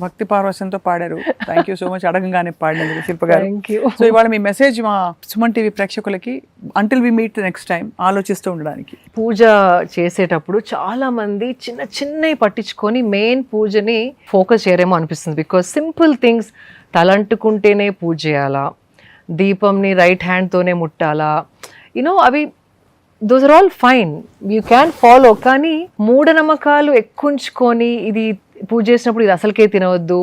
భక్తి పార్వశంతో పాడారు. థ్యాంక్ యూ సో మచ్ అడగంగానే పాడినందుకు శిల్ప గారు. Thank you. సో ఇవాళ మీ మెసేజ్ మా సుమన్ టీవీ ప్రేక్షకులకి until we meet next time ఆలోచిస్తూ ఉండడానికి. పూజ చేసేటప్పుడు చాలా మంది చిన్న చిన్నవి పట్టించుకొని మెయిన్ పూజని ఫోకస్ చేయరేమో అనిపిస్తుంది. బికాస్ సింపుల్ థింగ్స్, తలంటుకుంటేనే పూజ చేయాలా, దీపంని రైట్ హ్యాండ్తోనే ముట్టాలా, యునో అవి those are all fine, you can follow. కానీ మూఢనమ్మకాలు ఎక్కుంచుకొని ఇది పూజ చేసినప్పుడు ఇది అసలుకే తినవద్దు.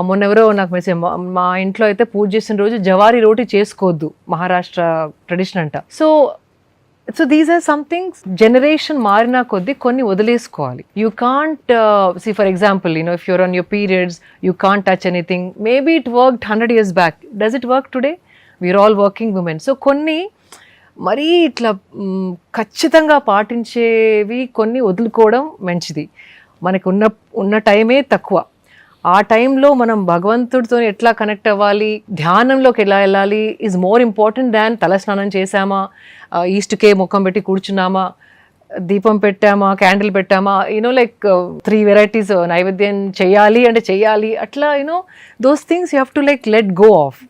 మొన్నెవరో నాకు మెసేజ్, మా ఇంట్లో అయితే పూజ చేసిన రోజు జవారీ రోటీ చేసుకోవద్దు, మహారాష్ట్ర ట్రెడిషన్ అంట. So these are somethings generation మారినా కొద్దీ కొన్ని వదిలేసుకోవాలి. You can't see for example, if you're on your periods you can't touch anything. Maybe it worked 100 years back, does it work today? We're all working women. So కొన్ని మరీ ఇట్లా ఖచ్చితంగా పాటించేవి కొన్ని వదులుకోవడం మంచిది. మనకు ఉన్న టైమే తక్కువ. ఆ టైంలో మనం భగవంతుడితో ఎట్లా కనెక్ట్ అవ్వాలి, ధ్యానంలోకి ఎలా వెళ్ళాలి ఈజ్ మోర్ ఇంపార్టెంట్ దాన్ తలస్నానం చేసామా, ఈస్ట్కే ముఖం పెట్టి కూర్చున్నామా, దీపం పెట్టామా, క్యాండిల్ పెట్టామా, లైక్ 3 varieties నైవేద్యం చేయాలి అంటే చెయ్యాలి, అట్లా those things you have to like let go off.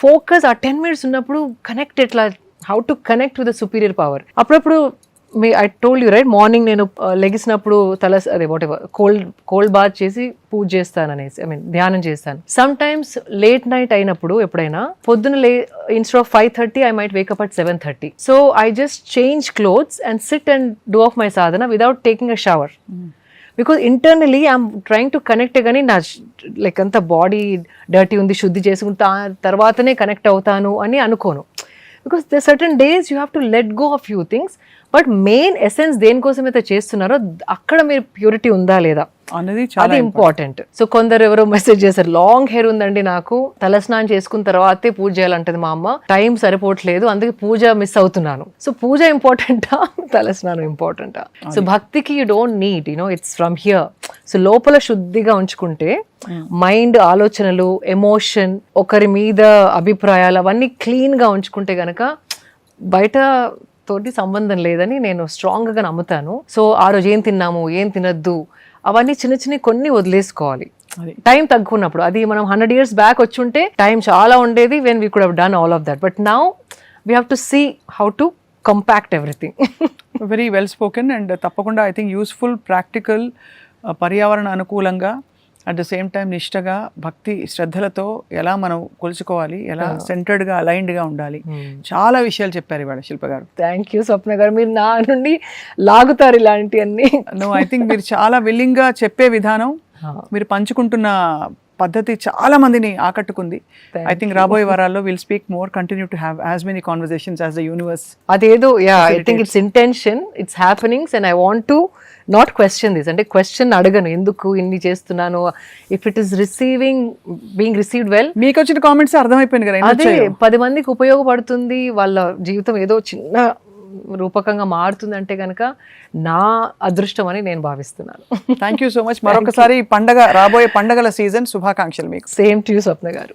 Focus ఆ 10 minutes ఉన్నప్పుడు కనెక్ట్, ఎట్లా how to connect with the superior power. అప్పుడప్పుడు I told you right, morning నేను లెగిసినప్పుడు అదే వాట్ ఎవర్ కోల్డ్ బాత్ చేసి పూజ చేస్తాను అనేసి, ధ్యానం చేస్తాను. సమ్ టైమ్స్ లేట్ నైట్ అయినప్పుడు ఎప్పుడైనా పొద్దున instead of 5:30 I might wake up at 7:30. So I just change clothes and SIT and do of my Sadhana without taking a shower. Because internally I'm trying to connect, కానీ నా like అంత body dirty ఉంది, శుద్ధి చేసుకుంటా తర్వాతనే connect అవుతాను అని అనుకోను. Because the certain days you have to let go of few things. But main essence దేనికోసం అయితే చేస్తున్నారో అక్కడ మీరు ప్యూరిటీ ఉందా లేదా అనేది అది ఇంపార్టెంట్. సో కొందరు ఎవరో మెసేజ్ చేశారు, లాంగ్ హెయిర్ ఉందండి నాకు, తలస్నానం చేసుకున్న తర్వాతే పూజ చేయాలంటది మా అమ్మ, టైం సరిపోవట్లేదు అందుకే పూజ మిస్ అవుతున్నాను. సో పూజ ఇంపార్టెంటా, తలస్నానం ఇంపార్టెంటా? సో భక్తికి you don't need, it's from here. So లోపల శుద్ధిగా ఉంచుకుంటే మైండ్, ఆలోచనలు, ఎమోషన్, ఒకరి మీద అభిప్రాయాలు అవన్నీ క్లీన్ గా ఉంచుకుంటే గనక బయట తోటి సంబంధం లేదని నేను స్ట్రాంగ్ గా నమ్ముతాను. సో ఆ రోజు ఏం తిన్నాము, ఏం తినద్దు, అవన్నీ చిన్న చిన్న కొన్ని వదిలేసుకోవాలి టైం తగ్గుకున్నప్పుడు. అది మనం 100 years బ్యాక్ వచ్చుంటే టైం చాలా ఉండేది, when we could have done all of that. But now we have to see how to compact everything. Very well spoken and తప్పకుండా ఐ థింక్ యూస్ఫుల్, ప్రాక్టికల్, పర్యావరణ అనుకూలంగా, అట్ ద సేమ్ టైం నిష్టగా, భక్తి శ్రద్ధలతో ఎలా మనం కొలుచుకోవాలి, ఎలా సెంటర్డ్గా, అలైన్డ్గా ఉండాలి, చాలా విషయాలు చెప్పారు ఇవాళ శిల్ప గారు. థ్యాంక్ యూ స్వప్న గారు, మీరు నా నుండి లాగుతారు ఇలాంటివన్నీ. నో, ఐ థింక్ మీరు చాలా విల్లింగ్గా చెప్పే విధానం, మీరు పంచుకుంటున్న పద్ధతి చాలా మందిని ఆకట్టుకుంది. ఐ థింక్ రాబోయే వారాల్లో will speak more, continue to have as many conversations as the universe. అదేదో I think it's intention, it's happenings and I want to not question this. అంటే క్వశ్చన్ అడగను, ఎందుకు ఇన్ని చేస్తున్నాను, if it is being received well. మీకు వచ్చిన comments అర్థమైపోయింది కదా, అదే 10 మందికి ఉపయోగపడుతుంది, వాళ్ళ జీవితం ఏదో చిన్న రూపకంగా మారుతుంది అంటే కనుక నా అదృష్టం అని నేను భావిస్తున్నాను. Thank you so much. మరొకసారి రాబోయే పండగల సీజన్ శుభాకాంక్షలు మీకు. సేమ్ టు యూ స్వప్న గారు.